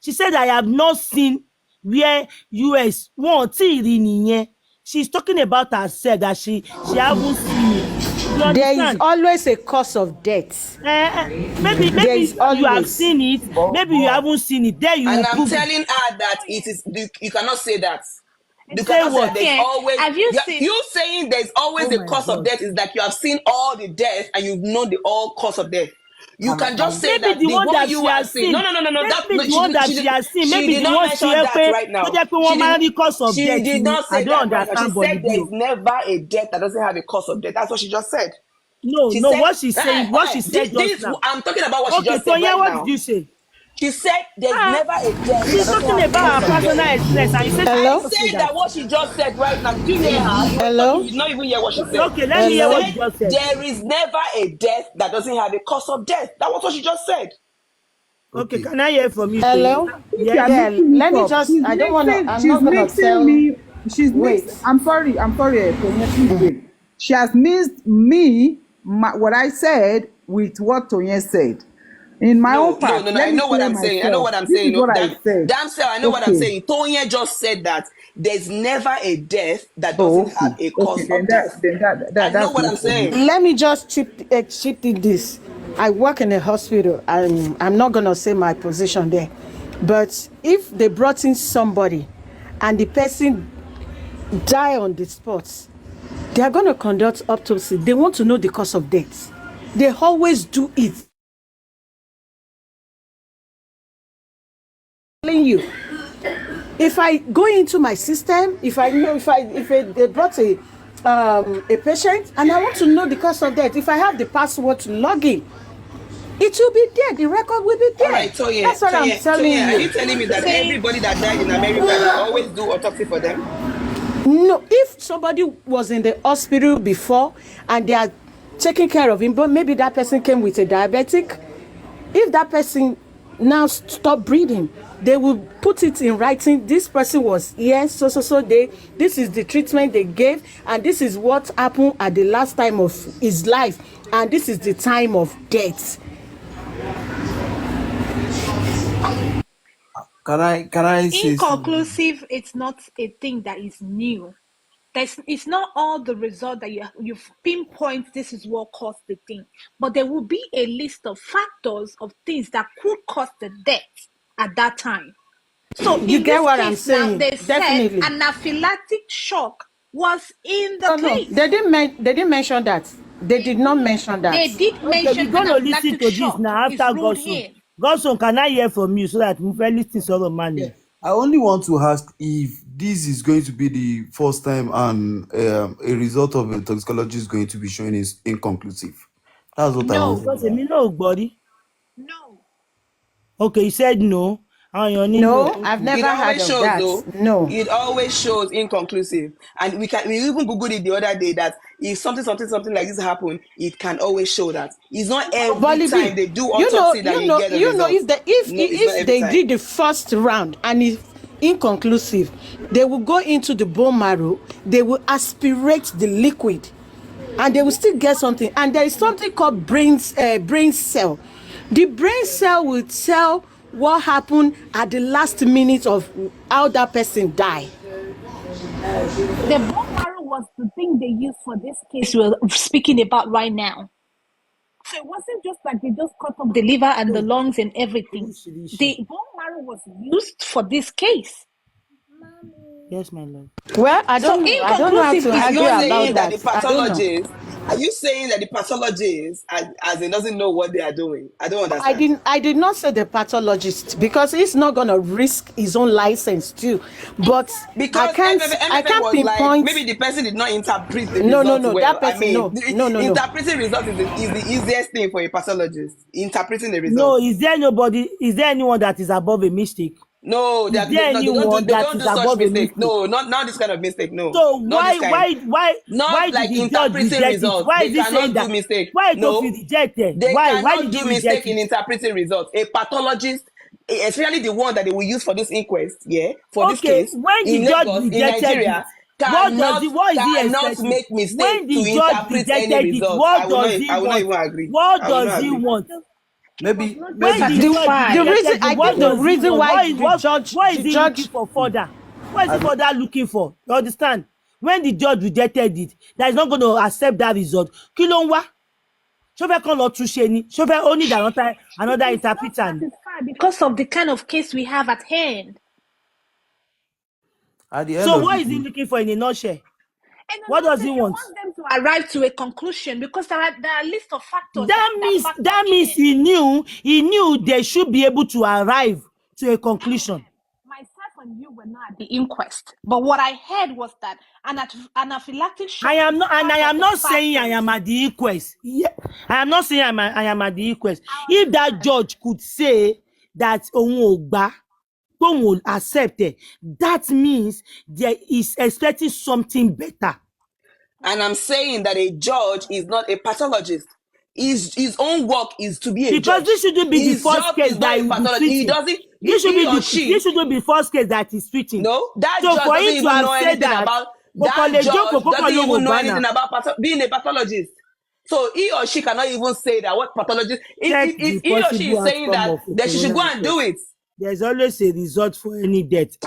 She said, I have not seen where US won't see. She's talking about herself that she haven't seen it. There is always a cause of death. Maybe you have seen it. Maybe you haven't seen it. There you. And I'm telling her that it is. You cannot say that. You cannot say there's always. Have you seen? You saying there's always a cause of death is that you have seen all the death and you've known the all cause of death. You can just say that the one that you have seen. No. Maybe the one that she has seen. Maybe the one she has right now. She did not say that. She said there's never a death that doesn't have a cause of death. That's what she just said. No. What she's saying. What she said just now. I'm talking about what she just said right now. What did you say? She said there's never a death. She's talking about her personal experience. And you said, hello? I said that what she just said right now. Did you hear her? Hello? You did not even hear what she said. Okay, let me hear what you just said. There is never a death that doesn't have a cause of death. That was what she just said. Okay, can I hear from you? Hello? Yeah. Let me just. I don't want to. I'm not going to tell. I'm sorry. She has mixed what I said with what Toyin said. In my own part, I know what I'm saying. I know what I'm saying. Damn sir, I know what I'm saying. Tonya just said that there's never a death that doesn't have a cause of death. I know what I'm saying. Let me just chip in this. I work in a hospital. I'm not going to say my position there. But if they brought in somebody and the person die on the spot, they are going to conduct autopsy. They want to know the cause of death. They always do it. Telling you, if I go into my system, if they brought a patient and I want to know the cause of death, if I have the password to log in, it will be there. The record will be there. All right, Toye, That's what I'm telling Are you you. telling me that everybody that died in America, they always do autopsy for them? No, if somebody was in the hospital before and they are taking care of him, but maybe that person came with a diabetic, if that person now stop breathing, they will put it in writing. This person was here, this is the treatment they gave, and this is what happened at the last time of his life, and this is the time of death. Can I say Inconclusive, it's not a thing that is new. It's not all the result that you pinpoint this is what caused the thing, but there will be a list of factors of things that could cause the death at that time. So You in get this what I'm case now, saying? they Definitely. said anaphylactic shock was in the No, case. they didn't mention that. They did not mention that. They did Okay, mention we're going to listen anaphylactic to this shock now is after ruled Godson. in. Godson, can I hear from you so that we can listen to other man? I only want to ask if this is going to be the first time and a result of a toxicology is going to be showing is inconclusive. That's what I No, want to Because know. me no body. no. Okay, you said no. And your No, name. I've It never heard always of shows that. though. No. It always shows inconclusive. And we even Googled it the other day that if something like this happen, it can always show that. It's not every Bolly B, time they do autopsy that you get the result. if It's not if every they time. did the first round and it's inconclusive, they will go into the bone marrow, they will aspirate the liquid, and they will still get something. And there is something called brain cell. The brain cell will tell what happened at the last minute of how that person died. The bone marrow was the thing they used for this case we're speaking about right now. So it wasn't just like they just cut off the liver and the lungs and everything. The bone marrow was used for this case. Yes, my lord. Well, I don't know how inconclusive to is argue You're not saying about that the that. I don't know. pathologist, are you saying that the pathologist as in doesn't know what they are doing? I don't understand. I did not say the pathologist because he's not gonna risk his own license too. But Because I can't MFM was like, pinpoint. maybe the person did not interpret the No, results well. that person, no. Interpreting results is the easiest thing for a pathologist. Interpreting the No, results. is there anyone that is above a mistake? No, Is there anyone they that don't is do such above a mistake. mistake? No, not this kind of mistake. No, So not this kind. why Not did like the judge interpreting reject it? results. Why They is he saying cannot do that? mistake. Why No, don't you reject it? they Why cannot did do you mistake reject in it? interpreting results. A pathologist, especially the one that they will use for this inquest, for this Okay, case when the in judge Lagos, in rejected it, Nigeria, what is he cannot expecting? make mistake When to the judge interpret any rejected it, results. what I will does he not want? even agree. What I will does not he agree. want? Maybe When Not the judge satisfied. The reason rejected it, I what think the does he reason want? why What is he looking for further? What is he further looking for? You understand? When the judge rejected it, that is not going to accept that result. Kí ló ń wá? Ṣó fẹ́ kán lọ túnṣe ni? Ṣó fẹ́ ó need another interpreter ni? Satisfied because of the kind of case we have at hand. at the end So of what the is he day, looking for in a nutshell? And What does he want? them to arrive to a conclusion because there are a list of factors That means he knew they should be able to arrive to a conclusion. Myself and you were not at the inquest, but what I heard was that anaphylactic shock. I am not saying I am at the inquest. Yeah, I am not saying I am at the inquest. If that judge could say that òun ò gbà, òun ò accept it, that means there is expecting something better. And I'm saying that a judge is not a pathologist. His own work is to be a Because judge. this shouldn't be His the first job case is that not a he will be pathologist. He treating. doesn't. This shouldn't be the first case that he's treating. No, that So judge for doesn't him to even have know said anything that, about. That Kokole judge Joko doesn't Kokolo even know Obana. anything about being a pathologist. So he or she cannot even say that what pathologist. Check the If he or she is possible saying outcome that of she should go and do coronavirus. it. There's always a result for any death.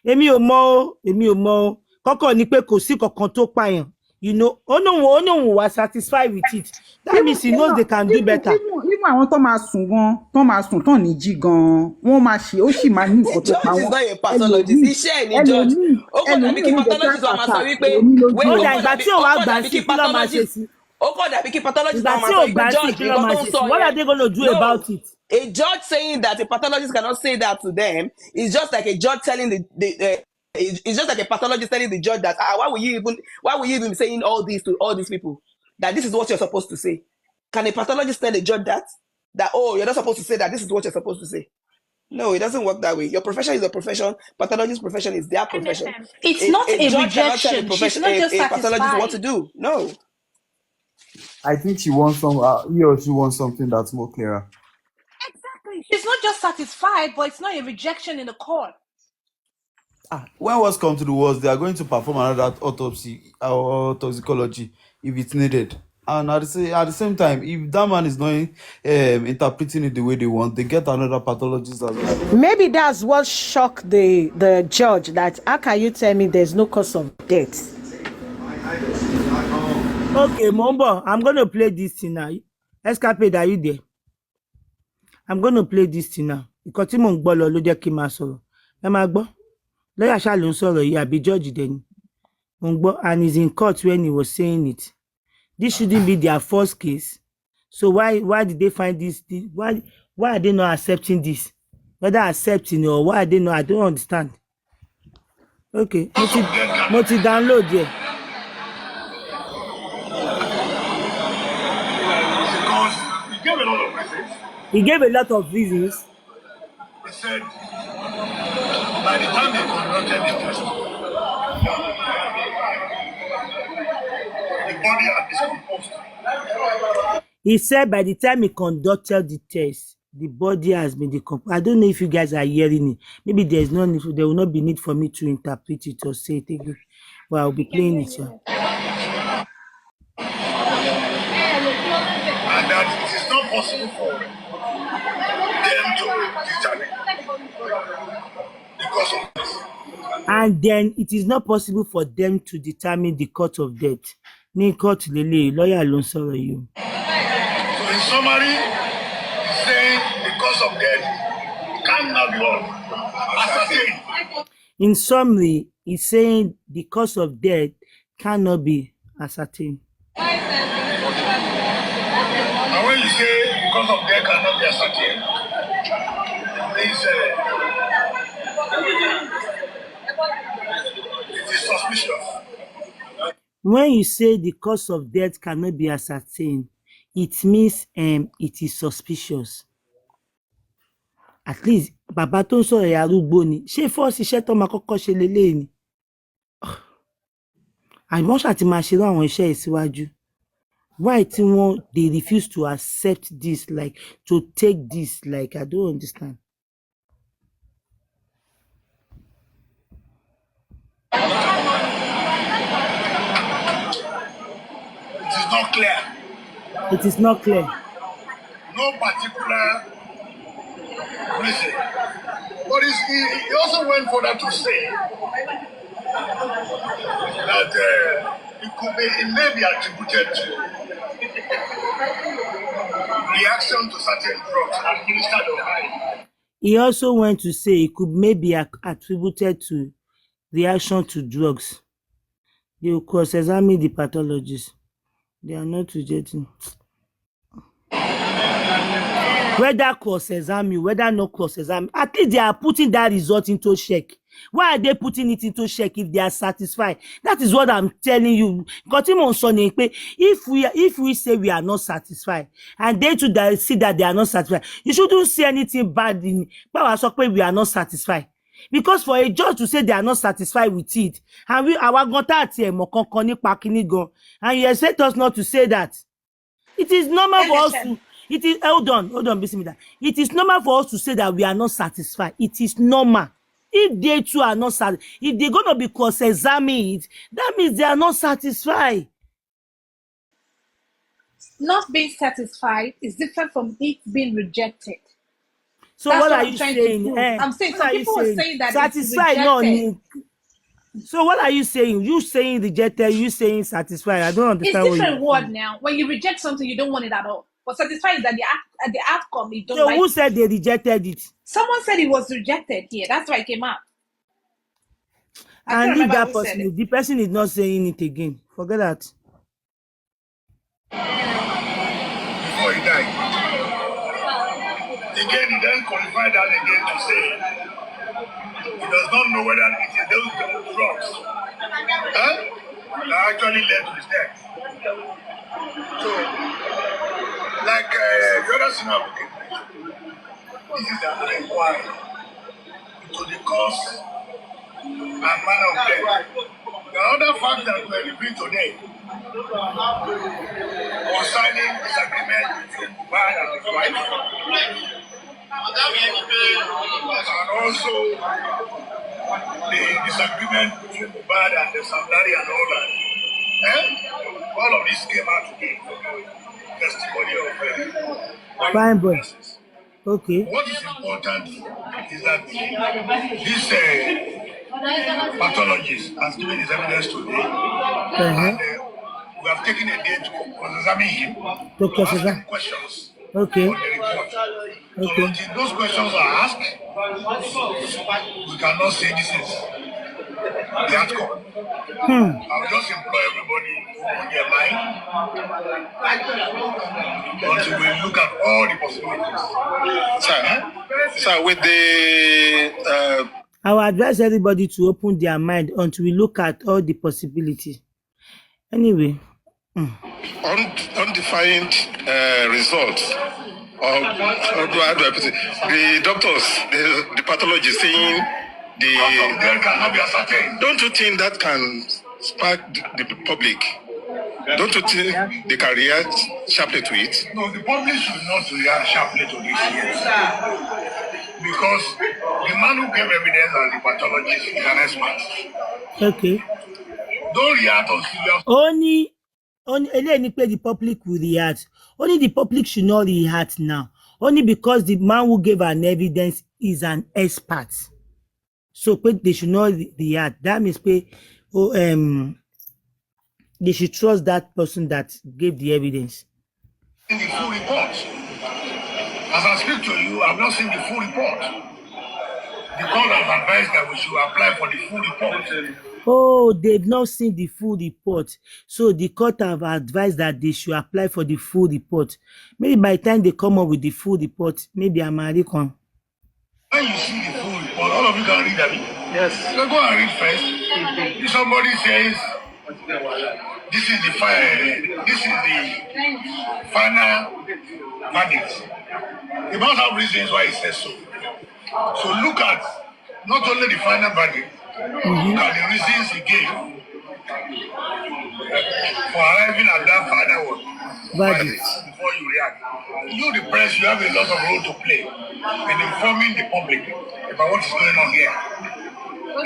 Èmi ò mọ̀ o. Kọ́kọ́ ni pé kò sí kankan tó pààyàn. You know, no was satisfied with it. That means he knows they can do better. Even àwọn tó máa sùn gan, tó máa sùn tán ní jí gan, wọ́n máa ṣe, ó sì máa ní nǹkan tó pa Judge is wọ́n. not a pathologist. Iṣẹ́ ẹ̀ ni judge. Ó kọ́ dàbí kí pathologist wa máa sọ wípé Ó dà ìgbà tí ò wá gbà sí kí ló máa ṣe sí. ó kọ́ dàbí kí pathologist ìgbà náà máa tí sọ ò pé gbà sí George kí ló nǹkan máa tó ń ṣe sọ sí what are yẹn they gonna do no about it. a judge saying that a pathologist cannot say that to them is just like a judge telling it's just like a pathologist telling the judge that why will you even be saying all this to all these people, that this is what you're supposed to say. Can a pathologist tell a judge that oh, you're not supposed to say that, this is what you're supposed to say? No, it doesn't work that way. Your profession is your profession. Pathologist's profession is their profession. It's not A a judge cannot tell rejection. She's not just a pathologist what to satisfied. do. No. I think she wants he or she wants something that's more clearer. Exactly. She's not just satisfied, but it's not a rejection in the court. When worse come to the worst, they are going to perform another autopsy or toxicology if it's needed. And at the same time, if that man is not interpreting it the way they want, they get another pathologist as well. Maybe that's what shocked the judge, that how can you tell me there's no cause of death? Okay, Mombo, I'm going to play this thing now. Escapade, are you there? I'm going to play this thing now. Because tí mò ń gbọ́ lọ ló jẹ́ kí n máa sọ̀rọ̀. Ẹ máa gbọ́. Lọ́yà ṣáà ló ń sọ̀rọ̀ yìí àbí judge dẹ̀ ni. Mò ń gbọ́, and he's in court when he was saying it. This shouldn't be their first case. So why did they find this? Why are they not accepting this? Whether accepting or why are they not? I don't understand. Okay, mo ti download here. He gave a lot of reasons. He said, by the time they conducted the test, the body had decomposed. He said by the time he conducted the test, the body has been decomposed. I don't know if you guys are hearing it. Maybe there will not be need for me to interpret it or say it again. But I'll be playing it here. And that it is not possible for them to determine because of this. And then it is not possible for them to determine the cause of death. Ní court lele, lawyer ló ń sọ̀rọ̀ yìí o. So in summary, he's saying the cause of death cannot be ascertained. In summary, he's saying the cause of death cannot be ascertained. And when you say the cause of death cannot be ascertained, it is suspicious. When you say the cause of death cannot be ascertained, it means it is suspicious. At least, bàbá tó ń sọ̀rọ̀ ẹ̀ arúgbó ni. Ṣé fọ́ọ̀sì iṣẹ́ tó máa kọ́kọ́ ṣe leléyìí ni? Àìmọ́ ṣàti máa ṣe àwọn iṣẹ́ yìí síwájú. Why they refuse to accept this, like to take this, like I don't understand. It is not clear. It is not clear. No particular reason. But he also went further to say that it may be attributed to reaction to certain drugs administered orally. He also went to say it could maybe attributed to reaction to drugs. They will cross-examine the pathologists. They are not rejecting. Whether cross-examine, whether not cross-examine, at least they are putting that result into check. Why are they putting it into check if they are satisfied? That is what I'm telling you. If we say we are not satisfied, and they too see that they are not satisfied, you shouldn't say anything bad in we are not satisfied. Because for a judge to say they are not satisfied with it, and and you expect us not to say that, it is normal for us to. It is hold on, Bismillah. It is normal for us to say that we are not satisfied. It is normal. If they too are not satisfied, if they're gonna be cross-examined, that means they are not satisfied. Not being satisfied is different from it being rejected. So That's what what are I'm you trying saying? to prove. I'm saying some people are saying that satisfied, it's rejected. So what are you saying? You saying rejected, you saying satisfied. I don't understand. It's different word now. When you reject something, you don't want it at all. But satisfied is that the outcome you don't so like. Who said they rejected it? Someone said it was rejected here. That's why it came out. And if that person, the person is not saying it again, forget that. before he died. Again, he then qualified that again to say he does not know whether it is those drugs that actually led to his death. So, like the other senior advocate, this is an inquiry into the cause and manner of death. The other fact that we are reviewing today concerning disagreement between Mohbad and his wife, and also the disagreement between Mohbad and the Samdari and all that. All of this came out today. Testimony of Fine boy. Okay. What is important is that this pathologist has given his evidence today, and we have taken a day to examine him, to ask him questions Okay. on the report. So until those questions are asked, we cannot say this is the outcome. I will just implore everybody to open their mind until we look at all the possibilities. So with the I will advise everybody to open their mind until we look at all the possibilities. Anyway. undefined results, or how do I put it? The doctors, the pathologists saying There cannot be ascertained. don't you think that can spark the public? Don't you think they can react sharply to it? No, the public should not react sharply to this yet. Because the man who gave evidence as the pathologist is an expert. Okay. Don't react until you have Only the public will react. Only the public should not react now. Only because the man who gave an evidence is an expert. So they should not react. That means they should trust that person that gave the evidence. seen the full report. As I speak to you, I've not seen the full report. The court has advised that we should apply for the full report. Oh, they've not seen the full report. So the court have advised that they should apply for the full report. Maybe by the time they come up with the full report, maybe I'm a recon. When you see the full report, all of you can read it. Yes. So go and read first. If somebody says this is the final verdict, he must have reasons why he says so. So look at not only the final verdict, look at the reasons he gave for arriving at that final verdict before you react. You, the press, you have a lot of role to play in informing the public about what is going on here.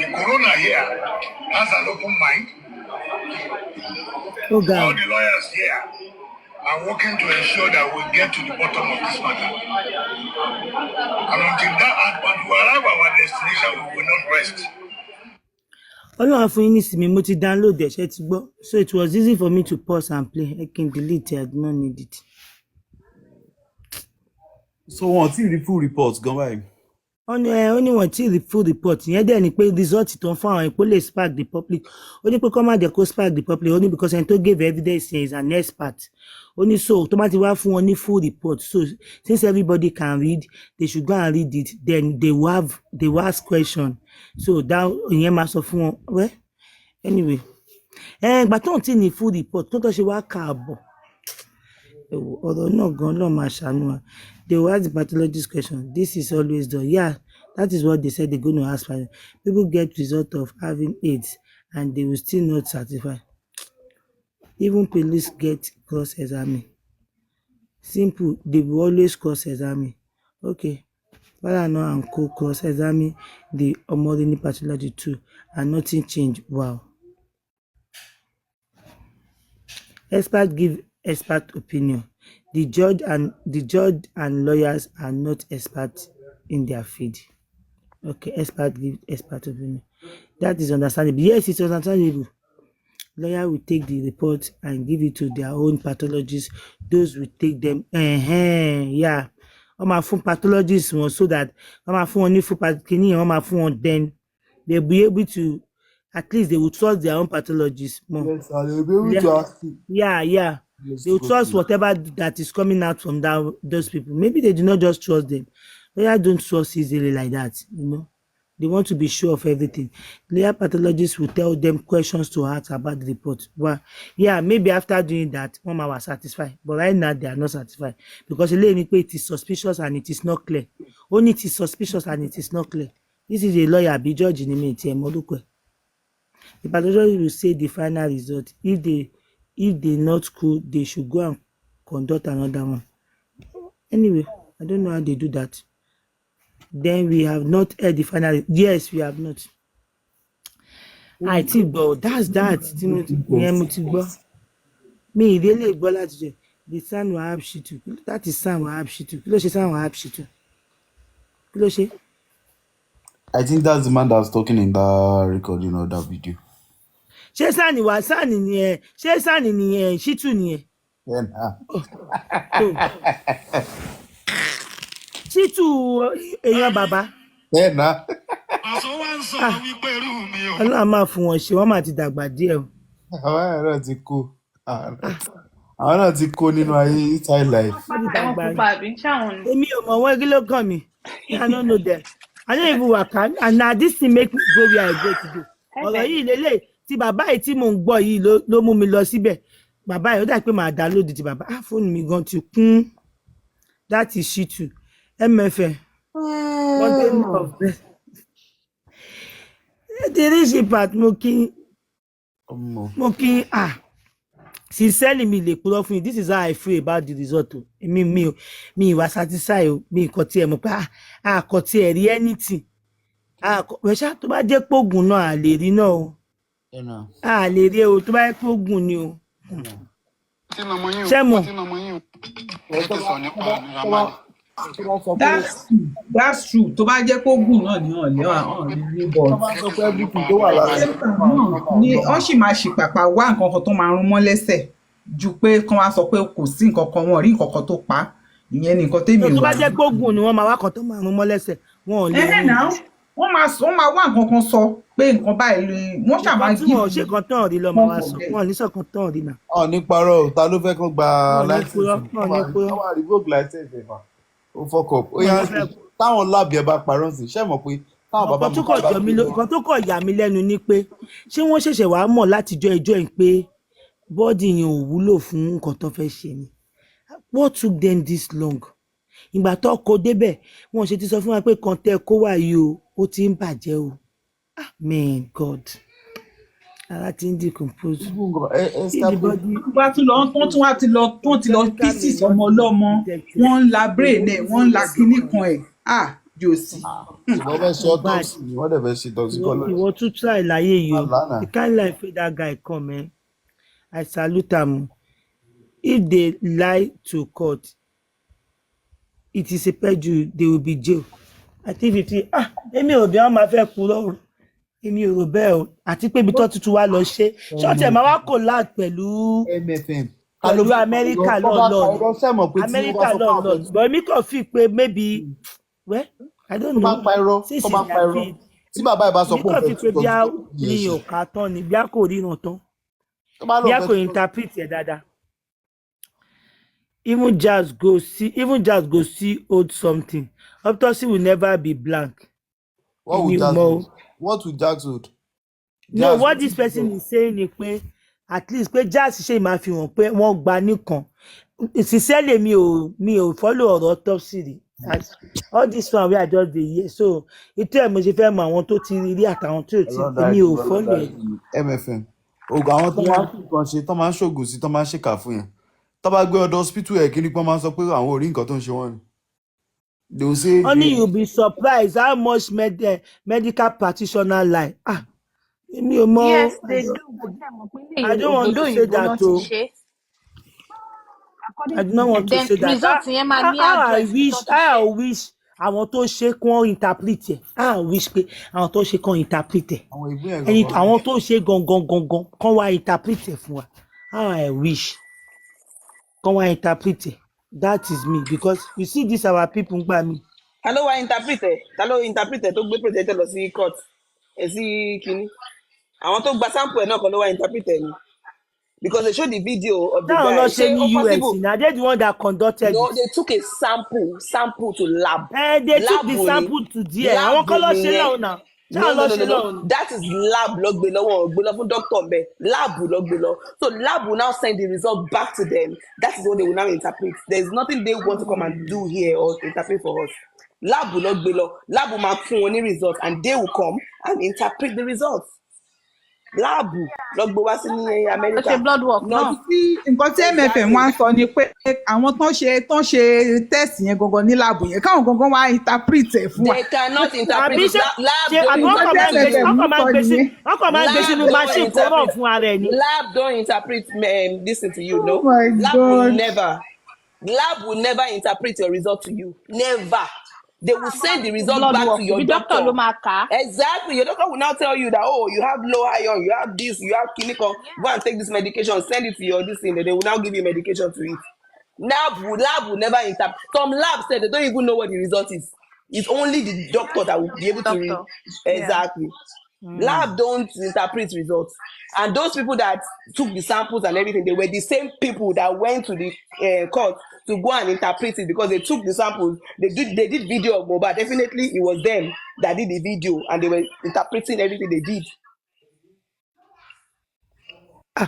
The corona here has an open mind. Oh God. All the lawyers here are working to ensure that we get to the bottom of this matter. And until that happens, we arrive at our destination, we will not rest. Ọlọ́run fún yín ní ìsinmi, mo ti download ẹ̀ ṣé ti gbọ́. So it was easy for me to pause and play. I can delete it, I do not need it. So wọ́n ti rí full report gan báyìí. Only one till the full report. Ìyẹn dẹ̀ ni pé result tó ń fún àwọn ìpò lè spark the public. Ó ní pé kọ́ máa dẹ̀ kó spark the public. Only because ẹni tó gave evidence is an expert. Only so tó bá ti wá fún wọn ní full report. So since everybody can read, they should go and read it. Then they will ask question. So that ìyẹn máa sọ fún wọn. Well, anyway. Ìgbà tó ń tí ní full report tó ṣe wá káàbọ̀. Ọ̀rọ̀ náà gan ló máa ṣàánú wa. They will ask the pathologist question. This is always done. Yeah, that is what they said they're going to ask. People get result of having AIDS and they will still not certify. Even police get cross-examine. Simple, they will always cross-examine. Okay. Falana and co cross-examine the Omodini pathology too, and nothing changed. Wow. Expert give expert opinion. The judge and lawyers are not experts in their field. Okay, expert give expert opinion. That is understandable. Yes, it's understandable. Lawyer will take the report and give it to their own pathologists. Those will take them. Yeah. My phone pathologists one so that my phone full my phone then they'll be able to at least they will trust their own pathologists more. Yes, they'll be able to ask you. Yeah. They will trust whatever that is coming out from those people. Maybe they do not just trust them. They don't trust easily like that, you know. They want to be sure of everything. Later pathologists will tell them questions to ask about the report. But yeah, maybe after doing that, Mama was satisfied. But right now, they are not satisfied. Because it is suspicious and it is not clear. Only it is suspicious and it is not clear. This is a lawyer, be judge in the The pathologist will say the final result. If they not cool, they should go and conduct another one. Anyway, I don't know how they do that. Then we have not heard the final. Yes, we have not. I think, but that's that. Me, really, the son will have shit too. That is son will have shit too. Son will have shit too. I think that's the man that was talking in that recording or that video. Ṣé Sani wà Sani nìyẹn? Ṣé Sani nìyẹn? Shitu nìyẹn? Shitu èèyàn bàbá. Ọlọ́run máa fún wọn ṣe, wọ́n máa ti dàgbà díẹ̀ o. Àwọn náà ti kó. Àwọn náà ti kó nínú ayé style life. Èmi ò mọ̀ wọ́n kí ló kàn mí. I don't know them. I don't even work out. And now this thing make me go where I go today. Ọ̀rọ̀ yìí lélẹ̀ tí bàbá yìí tí mò ń gbọ́ yìí ló mú mi lọ síbẹ̀. Bàbá yìí ó dà pé màá download ti bàbá. Fóònù mi gan ti kún. That is Shitu. MFN. Container of breath. The rich part mo kí. Sincerely mi lè purọ́ fún yín. This is how I feel about the result. Mi wá satisfied o. Mi kò tiẹ̀ mọ̀ pé kò tiẹ̀ rí anything. Wẹ̀ṣá tó bá jẹ́ pógùn náà a lè rí náà o. A lè rí o tó bá jẹ́ pógùn ni o. Ṣé mo? That's true. Tó bá jẹ́ pógùn náà ni wọ́n lè rí bọ̀. Ni wọ́n sì máa ṣìpàpà wá nǹkan kan tó máa rún mọ́ lẹ́sẹ̀ ju pé kán wá sọ pé kò sí nǹkan kan wọn rí nǹkan kan tó pa ìyẹn ni nǹkan tèmi ò. Tó bá jẹ́ pógùn ni wọ́n máa wá kan tó máa rún mọ́ lẹ́sẹ̀ wọn ò lè rí. Wọ́n máa wá nǹkan kan sọ pé nǹkan báyìí wọ́n ṣàmà jí. Wọ́n ṣe kan tán rí lọ́mọ wa sọ wọ́n ní sọ kan tán rí náà. Ní parọ́ ta ló fẹ́ kán gba license wọ́n revoke license ẹ̀ mà ó fọkọ̀ ó yá táwọn láàbì ẹ̀ bá parọ́ sí ṣé mọ̀ pé táwọn bàbá mi bá bá mi. Nǹkan tó kọ̀ yà mí lẹ́nu ni pé ṣé wọ́n ṣẹ̀ṣẹ̀ wàá mọ̀ látijọ́ ẹjọ́ ẹ̀ pé bọ́ọ̀dì yẹn ò wúlò fún nǹkan tó fẹ́ ṣe ni. What took them this long? Ìgbà tó kó débẹ̀ wọ́n ṣe ti sọ fún wa pé kan tẹ́ kó wà yìí o ó ti ń bàjẹ́ o. Man God ara ti ń decompose. Wọ́n ti lọ pieces ọmọ ọlọ́mọ wọ́n ń la brain ẹ̀ wọ́n ń la kinní kan ẹ̀ jòsì. Wọ́n fẹ́ ṣe autopsy wọ́n dẹ̀ fẹ́ ṣe toxicology. Ìwọ tún try láyé yìí o. The kind life wey that guy come I salute am. If they lie to court, it is a perjury, they will be jailed. I think èmi ò bí wọ́n máa fẹ́ purọ́ o. Èmi ò rò bẹ́ẹ̀ o. Àti pé ibi tó tuntun wá lọ ṣe. Ṣọ́ọ̀tì ẹ̀ máa wá collab pẹ̀lú Amẹ́ríkà lọ́ọ̀lọ́ọ̀. Amẹ́ríkà lọ́ọ̀lọ́ọ̀. But èmi kàn fi pé maybe I don't know. Tó máa pa irọ́. Tí bàbá ẹ̀ bá sọ pé òun fẹ́ tó bí a ní ọ̀ka tán ni bí a kò ríran tán. Bí a kò interpret ẹ̀ dáadáa. Even Jazz go see hold something. Autopsy will never be blank. What will Jazz hold? No, what this person is saying is pé at least pé Jazz ṣe máa fi hàn pé wọ́n gba nìkan. Sincerely mi ò follow ọ̀rọ̀ autopsy rí. All this one wey I just dey hear so ètò ẹ̀ mo ṣe fẹ́ mọ àwọn tó ti rí àtàwọn tí ò tí mi ò follow ẹ̀. MFM oògùn àwọn tó máa ń fi nǹkan ṣe tó máa ń ṣògùn sí tó máa ń ṣèkà fún yẹn tó bá gbé ọ̀dọ̀ hospital ẹ̀ kí ni pọ́n máa ń sọ pé àwọn ò rí nǹkan tó ń ṣe wọ́n ni. They will say only you be surprised how much medical practitioner lie. Mi ò mọ̀. Yes, they do. I don't want to say that o. I do not want to say that. I wish àwọn tó ṣe kàn interpret ẹ̀. I wish pé àwọn tó ṣe kàn interpret ẹ̀. Àwọn tó ṣe gangan kàn wá interpret ẹ̀ fún wa. I wish kàn wá interpret ẹ̀. That is me because you see this our people gbà mí. Ta ló wá interpret tó gbé protector lọ sí court sí kínní àwọn tó gba sample ẹ̀ náà kan ló wá interpret ni because they showed the video of the Now guy. not saying US. Possible. Now they're the one that conducted No, it. they took a sample to lab. They took the sample to there. I want color shell now. No. That is lab log below for doctor be lab log below. So lab will now send the result back to them. That is what they will now interpret. There is nothing they want to come and do here or interpret for us. Lab will log below. Lab will mark for any result and they will come and interpret the results. Lab log be wá sí ní America. Okay, blood work. No. Nǹkan tí MFM wá ń sọ ni pé àwọn tán ṣe test yẹn gangan ní láàbù yẹn káwọn gangan wá interpret ẹ̀ fún wa. They cannot interpret it. Lab don't interpret this to you, no. Lab will never interpret your result to you. Never. They will send the result back to your doctor. Exactly. Your doctor will now tell you that, oh, you have low iron, you have this, you have clinical. Go and take this medication, send it to your this thing. They will now give you medication to eat. Lab will never interpret. Some labs said they don't even know what the result is. It's only the doctor that will be able to read. Exactly. Lab don't interpret results. And those people that took the samples and everything, they were the same people that went to the court to go and interpret it because they took the samples. They did video of Mohbad. Definitely it was them that did the video and they were interpreting everything they did. I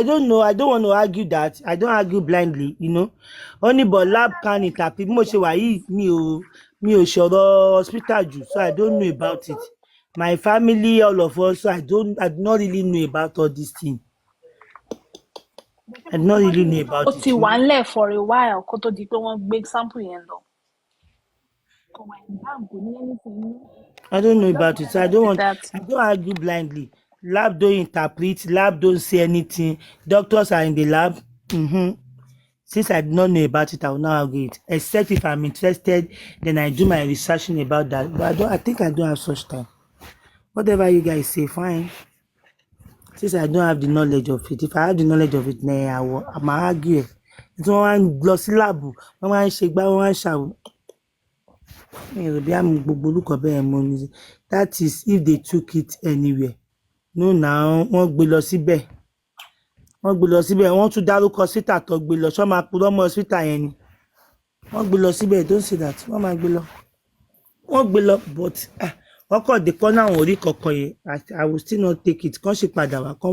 don't know. I don't want to argue that. I don't argue blindly, you know. Only but lab can interpret. Me o shoro hospital ju, so I don't know about it. My family, all of us, so I do not really know about all these things. I do not really know about it. Ó ti wà ńlẹ̀ for a while kó tó di pé wọ́n gbé sample yẹn lọ. I don't know about it. So I don't argue blindly. Lab don't interpret, lab don't say anything. Doctors are in the lab. Since I do not know about it, I will not argue it. Except if I'm interested, then I do my researching about that. But I think I don't have such time. Whatever you guys say, fine. Since I don't have the knowledge of it, if I have the knowledge of it, now I'm argue. It's one glossy lab. One shake by one shower. That is if they took it anywhere. No, now wọ́n gbé lọ síbẹ̀. Wọ́n tún dárúkọ hospital tó gbé lọ. Ṣọ́ máa purọ́ mọ́ hospital yẹn ni. Wọ́n gbé lọ síbẹ̀. Don't say that. Wọ́n máa gbé lọ. Wọ́n gbé lọ, but wọ́n kọ̀ dé kọ́ náà wọ́n rí kankan yẹn. I will still not take it. Kàn ṣe padà wá. Kàn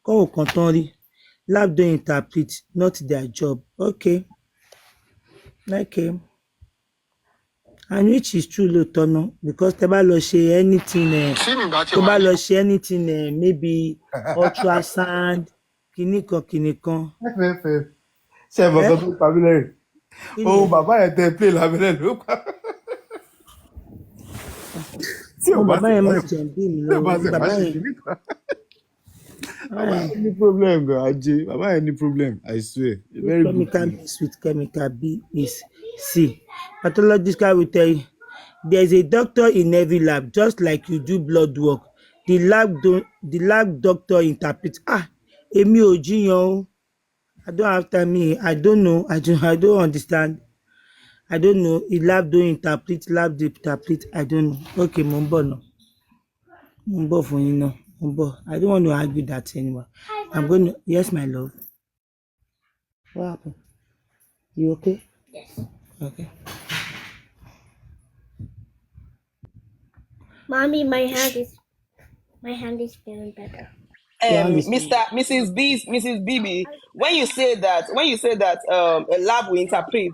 wọ́n kan tán rí. Lab don't interpret, not their job. Okay. And which is true lóòótọ́ náà, because tẹ́ bá lọ ṣe anything, maybe ultrasound, kìnìkan. Ṣé ẹ bọ̀ tó pa mí lẹ́rìn? Ohun bàbá yẹn tẹ play lábẹ́rẹ́ ló pa. Bàbá yẹn máa jẹ̀ bí mi lọ. Bàbá yẹn ní problem gan ajé. Bàbá yẹn ní problem, I swear. Very good. Chemical B with chemical B is C. Pathologist will tell you there's a doctor in every lab, just like you do blood work. The lab doctor interprets. Èmi ò jiyàn. I don't have time. I don't know. I don't understand. I don't know. The lab don't interpret. Lab they interpret. I don't know. Okay, mo ń bọ̀ náà. Mo ń bọ̀ fún yín náà. Mo ń bọ̀. I don't want to argue that anymore. I'm going to. Yes, my love. What happened? You okay? Yes. Okay. Mommy, my hand is feeling better. Mrs. BB, when you say that a lab will interpret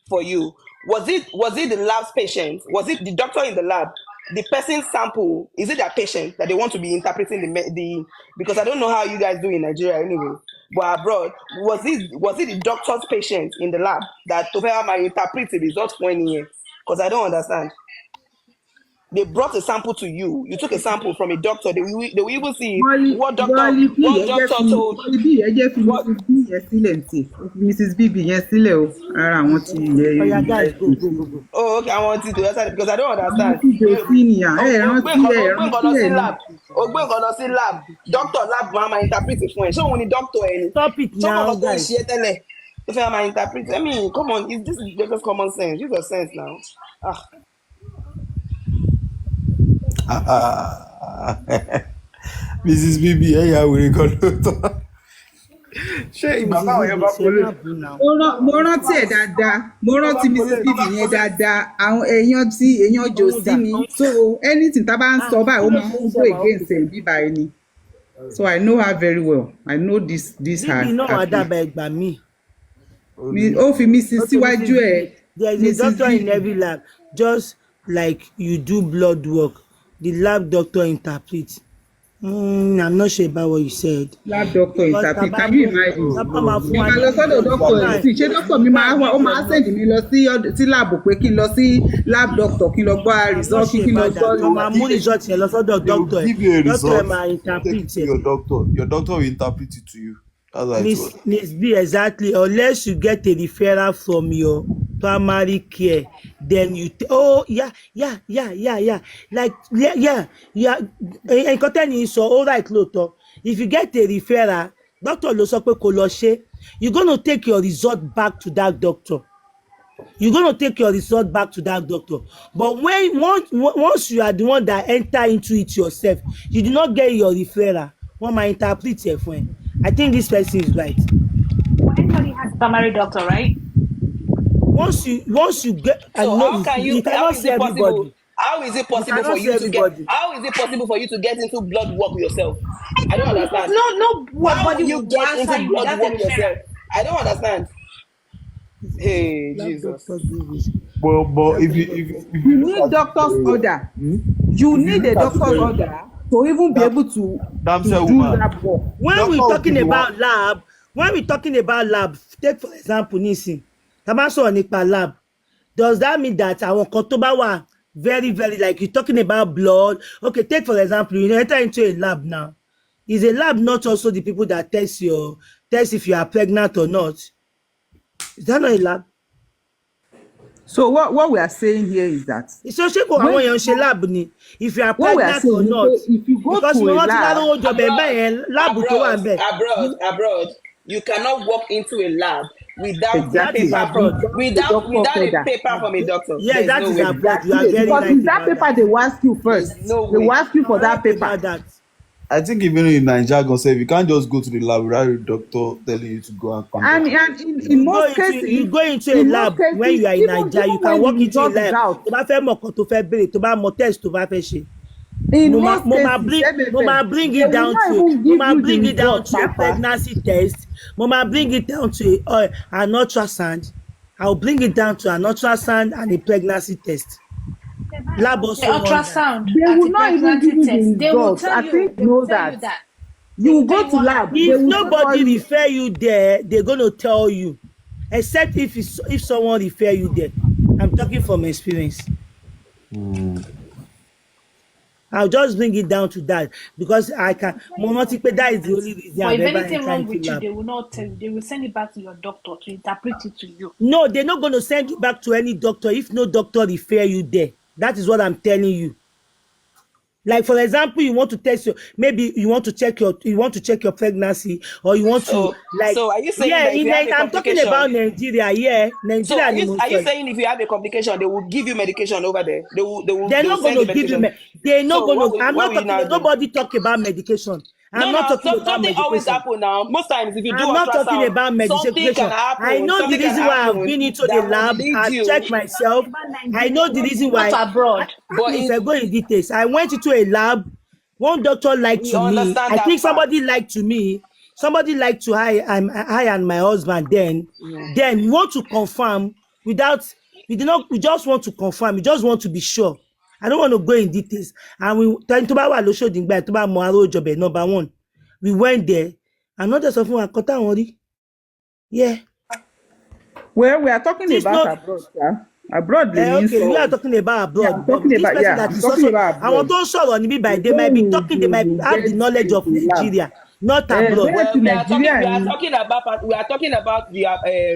for you, was it the lab's patient? Was it the doctor in the lab? The person's sample, is it their patient that they want to be interpreting the because I don't know how you guys do in Nigeria anyway, but abroad, was it the doctor's patient in the lab that Tofewa might interpret the results for any year? Because I don't understand. They brought a sample to you. You took a sample from a doctor. They will even see what doctor told. Mrs. BB, yes, sílẹ̀ o. Ara àwọn tí ilẹ̀. Oh, okay, I want you to answer because I don't understand. Ogbe nǹkan lọ sí lab. Doctor lab máa interpret fún ẹ. Ṣé òun ni doctor ẹni? Stop it now, guys. Ṣé tẹ́lẹ̀ tó fẹ́ máa interpret? I mean, come on, this is just common sense. Use your sense now. Mrs. BB, yeah, we got ṣé ìgbà báwọn yẹn bá polówó. mo rántí ẹ̀ dáadáa mo rántí Mrs. Biggy yẹn dáadáa àwọn èèyàn jòsí ni so anything tá a bá ń sọ báyìí ó máa ń go against ẹ̀ bíbá ẹ ni so I know her very well I know this her. Bíbí náà wà dábàá ẹgbàá mi. ó fi mí sí síwájú ẹ̀. There is a doctor in every lab just like you do blood work the lab doctor interprets. I'm not sure about what you said. Lab doctor interpret. Can you imagine? Mo máa lọ sọ́dọ̀ doctor ẹ̀ sí. Ṣé doctor mi máa wá ó máa send mi lọ sí lab pé kí n lọ sí lab doctor kí n lọ gbọ́ result kí n lọ gbọ́. Mo máa mú result yẹn lọ sọ́dọ̀ doctor ẹ̀. Doctor ẹ̀ máa interpret ẹ̀. Your doctor will interpret it to you. That's how it works. Miss B, exactly. Unless you get a referral from your primary care, then you like nǹkan tẹ́ni sọ all right lóòótọ́. If you get a referral, doctor ló sọ pé kó lọ ṣe, you're gonna take your result back to that doctor. But once you are the one that enter into it yourself, you do not get your referral. Wọ́n máa interpret ẹ̀ fún ẹ. I think this person is right. Well, anybody has a primary doctor, right? Once you get, so how can you cannot how is see it possible? everybody. How is it possible for you to get? How is it possible for you to get into blood work yourself? I don't understand. No, how do you get into blood work yourself? I don't understand. Hey, Jesus. But if you need doctor's order, you need a doctor's order to even be able to do lab work. When we're talking about lab, take for example, Nisin, Tabaso nípa lab, does that mean that àwọn kan tó bá wà very, very like you're talking about blood? Okay, take for example, you enter into a lab now. Is a lab not also the people that test if you are pregnant or not? Is that not a lab? So what we are saying here is that it's also lab ni if you are pregnant or not. If you go because to a lab abroad, you cannot walk into a lab without a paper from a doctor. Yeah, that is abroad. You are very because right. That paper they will ask you first. They will ask you for that paper. I think even in Nigeria, you can't just go to the lab without a doctor telling you to go and come. And in most cases, you go into a lab when you are in Nigeria, you can walk into a lab. Tó bá fẹ́ mọ̀ kan tó fẹ́ béèrè, tó bá mọ̀ test tó bá fẹ́ ṣe. In most cases, mo ma bring it down to a pregnancy test. Mo ma bring it down to an ultrasound. I'll bring it down to an ultrasound and a pregnancy test. Lab also ultrasound. They will not even give you the results. I think know that. You go to lab. If nobody refer you there, they're going to tell you. Except if someone refer you there. I'm talking from experience. I'll just bring it down to that because I can. That is the only reason. But if anything wrong with you, they will not tell you. They will send it back to your doctor to interpret it to you. No, they're not going to send you back to any doctor if no doctor refer you there. That is what I'm telling you. Like for example, you want to test maybe you want to check your pregnancy or you want to like. So are you saying that if you have a I'm talking about Nigeria. Yeah, Nigeria. So are you saying if you have a complication, they will give you medication over there? They're not going to give you. They're not going to. I'm not talking. Nobody talk about medication. I'm not talking about something medication. always happen now. Most times, if you do I'm not talking about medication. something can happen. I know the reason why I've been into the lab. I checked myself. I know the reason why. Not abroad. But if I go in details, I went into a lab. One doctor lied to me. I think somebody lied to me. Somebody lied to I and my husband. Then we want to confirm without. We just want to confirm. We just want to be sure. I don't want to go in details. And we number one. We went there. Another something yeah. Well, we are talking about abroad, sir. Abroad, okay, we are talking about abroad. Yeah, I'm talking about I want to show on me by they might be talking, they might have the knowledge of Nigeria, not abroad. Well, we are talking about the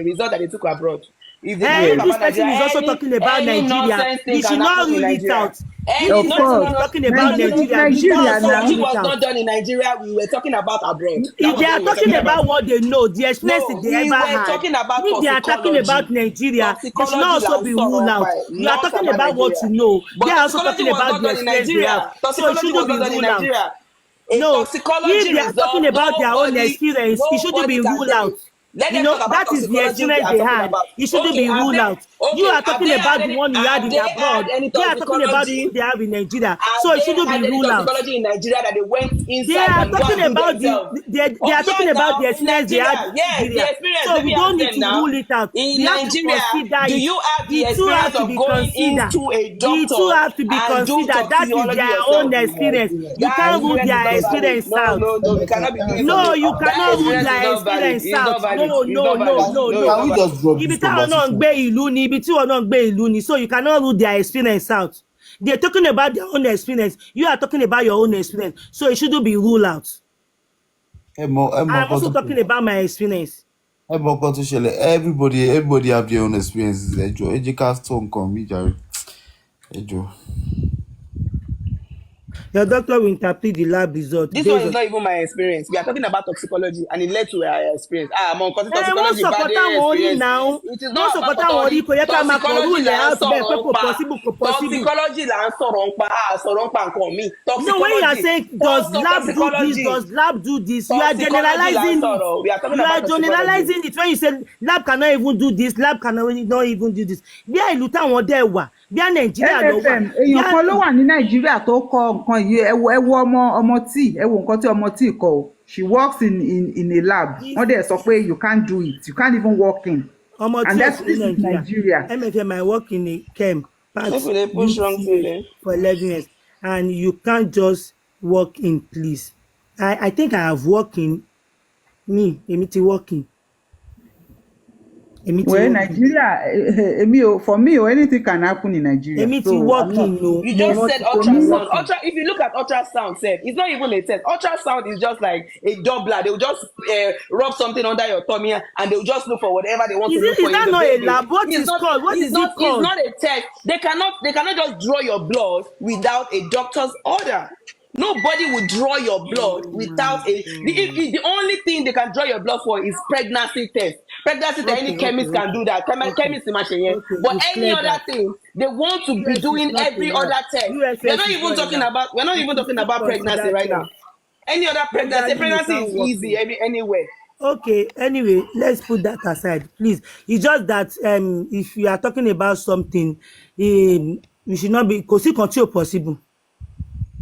result that they took abroad. If this person is also talking about Nigeria, you should not rule it out. Of course, talking about Nigeria. It was not done in Nigeria. We were talking about abroad. If they are talking about what they know, the experience they ever had. If they are talking about Nigeria, they should not also be ruled out. You are talking about what you know. They are also talking about the experience they have. So it shouldn't be ruled out. No, toxicology if they are result, talking about their own experience, it shouldn't nobody be can ruled take out. it. Let You them know, talk about that is the toxicology we experience are they talking had. about. It shouldn't Okay, be ruled out. You are have talking they about had the any one you had have in they had abroad. any They are talking about the toxicology? one they have in Nigeria. Have So it they shouldn't be had any ruled out. toxicology in Nigeria that they went They inside are and go talking and do about themselves? they Oh are talking yes, about now the in experience they had Nigeria, in yes, the Nigeria. experience. So Let we me don't ask need them to now. rule it out. In We have to Nigeria, consider do it. you have the The two have experience to of be going considered. into a The two doctor have to be and do considered. That is toxicology their yourself? own experience. You That can't rule experience is their not valid. experience No, out. no, no. We cannot be doing from No, it. you That cannot rule experience is their not valid. experience It's out. not valid. No, It's no, not no, valid. no, No, no, it's not Can we no. just drop Ibi this táwọn náà ń conversation? gbé ìlú ni, ibi tí wọn náà ń gbé ìlú ni. So you cannot rule their experience out. They're talking about their own experience. You are talking about your own experience. So it shouldn't be ruled out. I'm also talking about my experience. Everybody have their own experiences. Educate tone come me, Jerry. Your doctor will interpret the lab result This based one is on. not even my experience. We are talking about toxicology and it led to our experience. I'm on Wọ́n toxicology bad sọ̀kọ́tà wọn rí experience. náà. It is Wọ́n not about sọ̀kọ́tà wọn rí kò yẹ ká máa kọ̀ toxicology rule là ń out bẹ́ẹ̀ pé sọ̀rọ̀ ń kò pa. possible kò possible. Toxicology là ń sọ̀rọ̀ ń pa. Sọ̀rọ̀ ń pa nǹkan mi. No, when you are Toxicology. saying does lab do this, does lab do this, you are Toxicology là ń generalizing it. sọ̀rọ̀. We are talking You are about toxicology. generalizing it when you say lab cannot even do this, lab cannot not even do this. Bí ìlú táwọn dẹ̀ wà, bí Nàìjíríà ló wà. MFM èèyàn kan ló wà ní Nàìjíríà tó kọ nǹkan yìí ẹ wo ọmọ tí ẹ wo nǹkan tí ọmọ tí kọ o she works in a lab wọ́n dẹ̀ sọ pé you can't do it you can't even walk in and that's this is Nigeria. MFM I work in a camp part UCA for 11 years and you can't just walk in please. I think I have worked in èmi ti working. Well, Nigeria, for me, anything can happen in Nigeria. You just said ultrasound. If you look at ultrasound, it's not even a test. Ultrasound is just like a Doppler. They will just rub something under your tummy and they will just look for whatever they want to look for. Is that not a lab? What is it called? What is it called? It's not a test. They cannot just draw your blood without a doctor's order. Nobody will draw your blood without the only thing they can draw your blood for is pregnancy test. Pregnancy test, any chemist can do that. Chemist but any other thing, they want to be doing every other test. We're not even talking about pregnancy right now. Any other pregnancy is easy anywhere. Okay, anyway, let's put that aside, please. It's just that if you are talking about something, we should not be possible.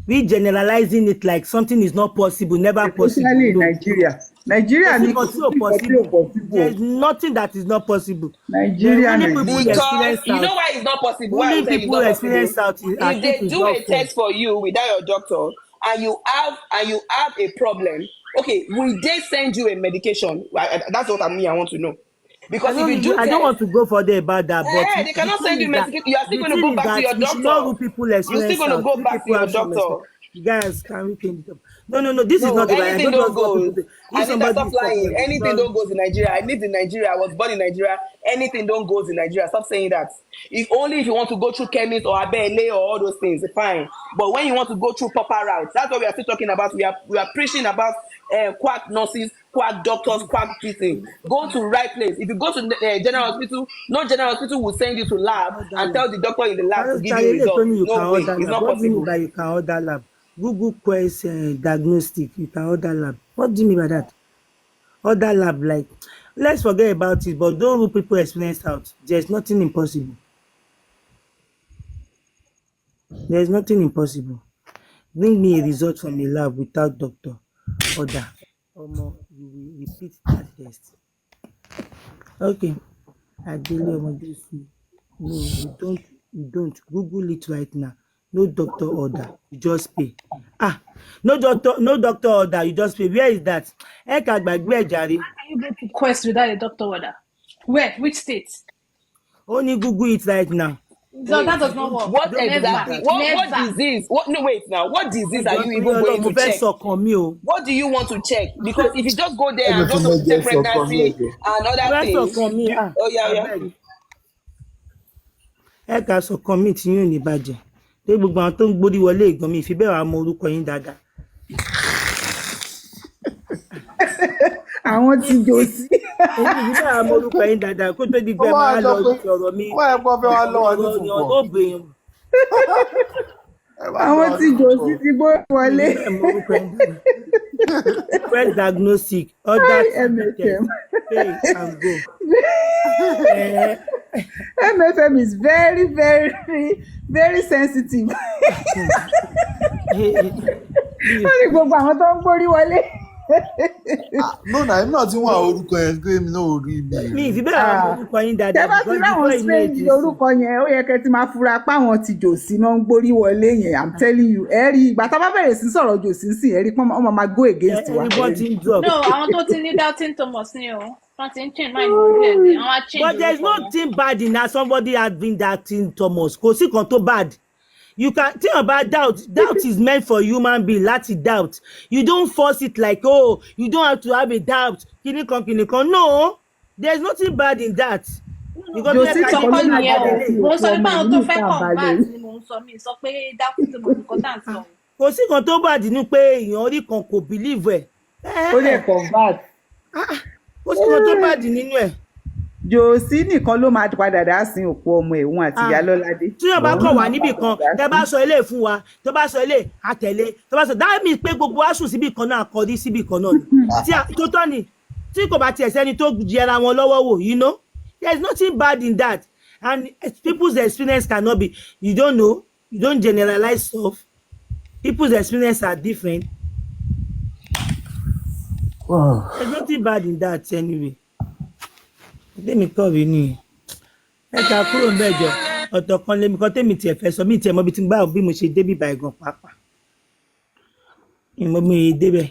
We generalizing it like something is not possible, never possible. Especially in Nigeria. Nigeria is possible. There's nothing that is not possible. Nigeria. Because you know why it's not possible. Why people experience out. If they do a test for you without your doctor and you have a problem, okay, will they send you a medication? That's what I want to know. Because if you do, I don't want to go further about that, but they cannot send you medication. You are still going to go back to your doctor. You're still going to go back to your doctor. Guys, can we change it up? No. This is not the right. Anything don't go. I think stop lying. Anything don't goes in Nigeria. I lived in Nigeria. I was born in Nigeria. Anything don't goes in Nigeria. Stop saying that. If you want to go through chemist or abele or all those things, fine. But when you want to go through proper routes, that's what we are still talking about. We are preaching about quack nurses, quack doctors, quack treating. Go to right place. If you go to general hospital, no general hospital will send you to lab and tell the doctor in the lab to give you results. No way, it's not possible. You can order lab. Google Quest diagnostic, you can order lab. What do you mean by that? Order lab, like, let's forget about it, but don't rule people experience out. There's nothing impossible. There's nothing impossible. Bring me a result from the lab without doctor order. You will repeat that test. Okay. No, you don't. Google it right now. No doctor order, you just pay. No doctor order, you just pay. Where is that? How can you go to Quest without a doctor order? Where? Which state? Only Google it right now. So that does not work. What exactly? What disease? What disease are you even going to check? What do you want to check? Because if you just go there and just want to check pregnancy and other things. Oh yeah. Ẹ ká sọ commit yín ò ní bàjẹ́. Pé gbogbo àwọn tó ń gbórí wọlé ìgbọ́n mi ìfi bẹ́ẹ̀ wá mọ orúkọ yín dáadáa. Àwọn tí jò sí. Èyí ìfi bẹ́ẹ̀ wá mọ orúkọ yín dáadáa kó tó di pé máa lọ sí ọ̀rọ̀ mi. Wọ́n ẹ̀ pọ́ fẹ́ wá lọ́wọ́ ní fúnpọ̀. àwọn tí jòsí ti gbó wọlé. First diagnostic, other MFM. pay and go. MFM is very, very, very sensitive. wọ́n ní gbogbo àwọn tó ń gbórí wọlé. no na èmi náà ti wọ́n àwọn orúkọ yẹn pé èmi náà ò rí ibi. Mi ìfi bẹ́ẹ̀ àwọn orúkọ yín dáadáa. tẹ́ bá ti láwọn strange orúkọ yẹn ó yẹ kẹ́ ti máa fura páwọn ti jòsí náà ń gbórí wọlé yẹn I'm telling you ẹ rí ìgbà tá a bá bẹ̀rẹ̀ sí sọ̀rọ̀ jòsí sí ẹ rí pọ́n ọmọ máa go against wa. no àwọn tó ti ní Doubting Thomas ni o wọ́n ti ń change mind lórí ẹ̀ àwọn á change. But there is nothing bad in that somebody having Doubting Thomas kò sí kan tó bad. You can think about doubt. Doubt is meant for human being. Láti doubt. You don't force it like, oh, you don't have to have a doubt. Kinikan. No, there's nothing bad in that. Because mo sọ pé àwọn tó fẹ́ convert ni mo ń sọ mi sọ pé Doubting Thomas nǹkan tá à ń sọ. Kò sí kan tó bad nínú pé èèyàn orí kan kò believe ẹ̀. ó lè convert. Kò sí kan tó bad nínú ẹ̀. Jòsí nìkan ló máa padà dá sí òkú ọmọ ẹ̀hún àti Ìyálọ́ládé. Tí yóò bá kọ̀ wá níbì kan tẹ́ bá sọ ilé fún wa tó bá sọ ilé àtẹ̀lé tó bá sọ that means pé gbogbo wa sùn síbì kan náà kọrí síbì kan náà ni tó tọ́ ni tí kò bá tiẹ̀ sẹ́ni tó jẹra wọn lọ́wọ́ wò you know there is nothing bad in that and people's experience cannot be you don't know you don't generalize stuff people's experience are different. Wow. There is nothing bad in that anyway. Tèmi kọ́ rí ni ẹ ká kúrò ń bẹ̀jọ ọ̀tọ̀ kan lèmi kan tèmi tiẹ̀ fẹ́ sọ mí tiẹ̀ mọ́ bí tí ń bá bí mo ṣe débì báyìí gan pàápàá ìmọ̀ mi débẹ̀.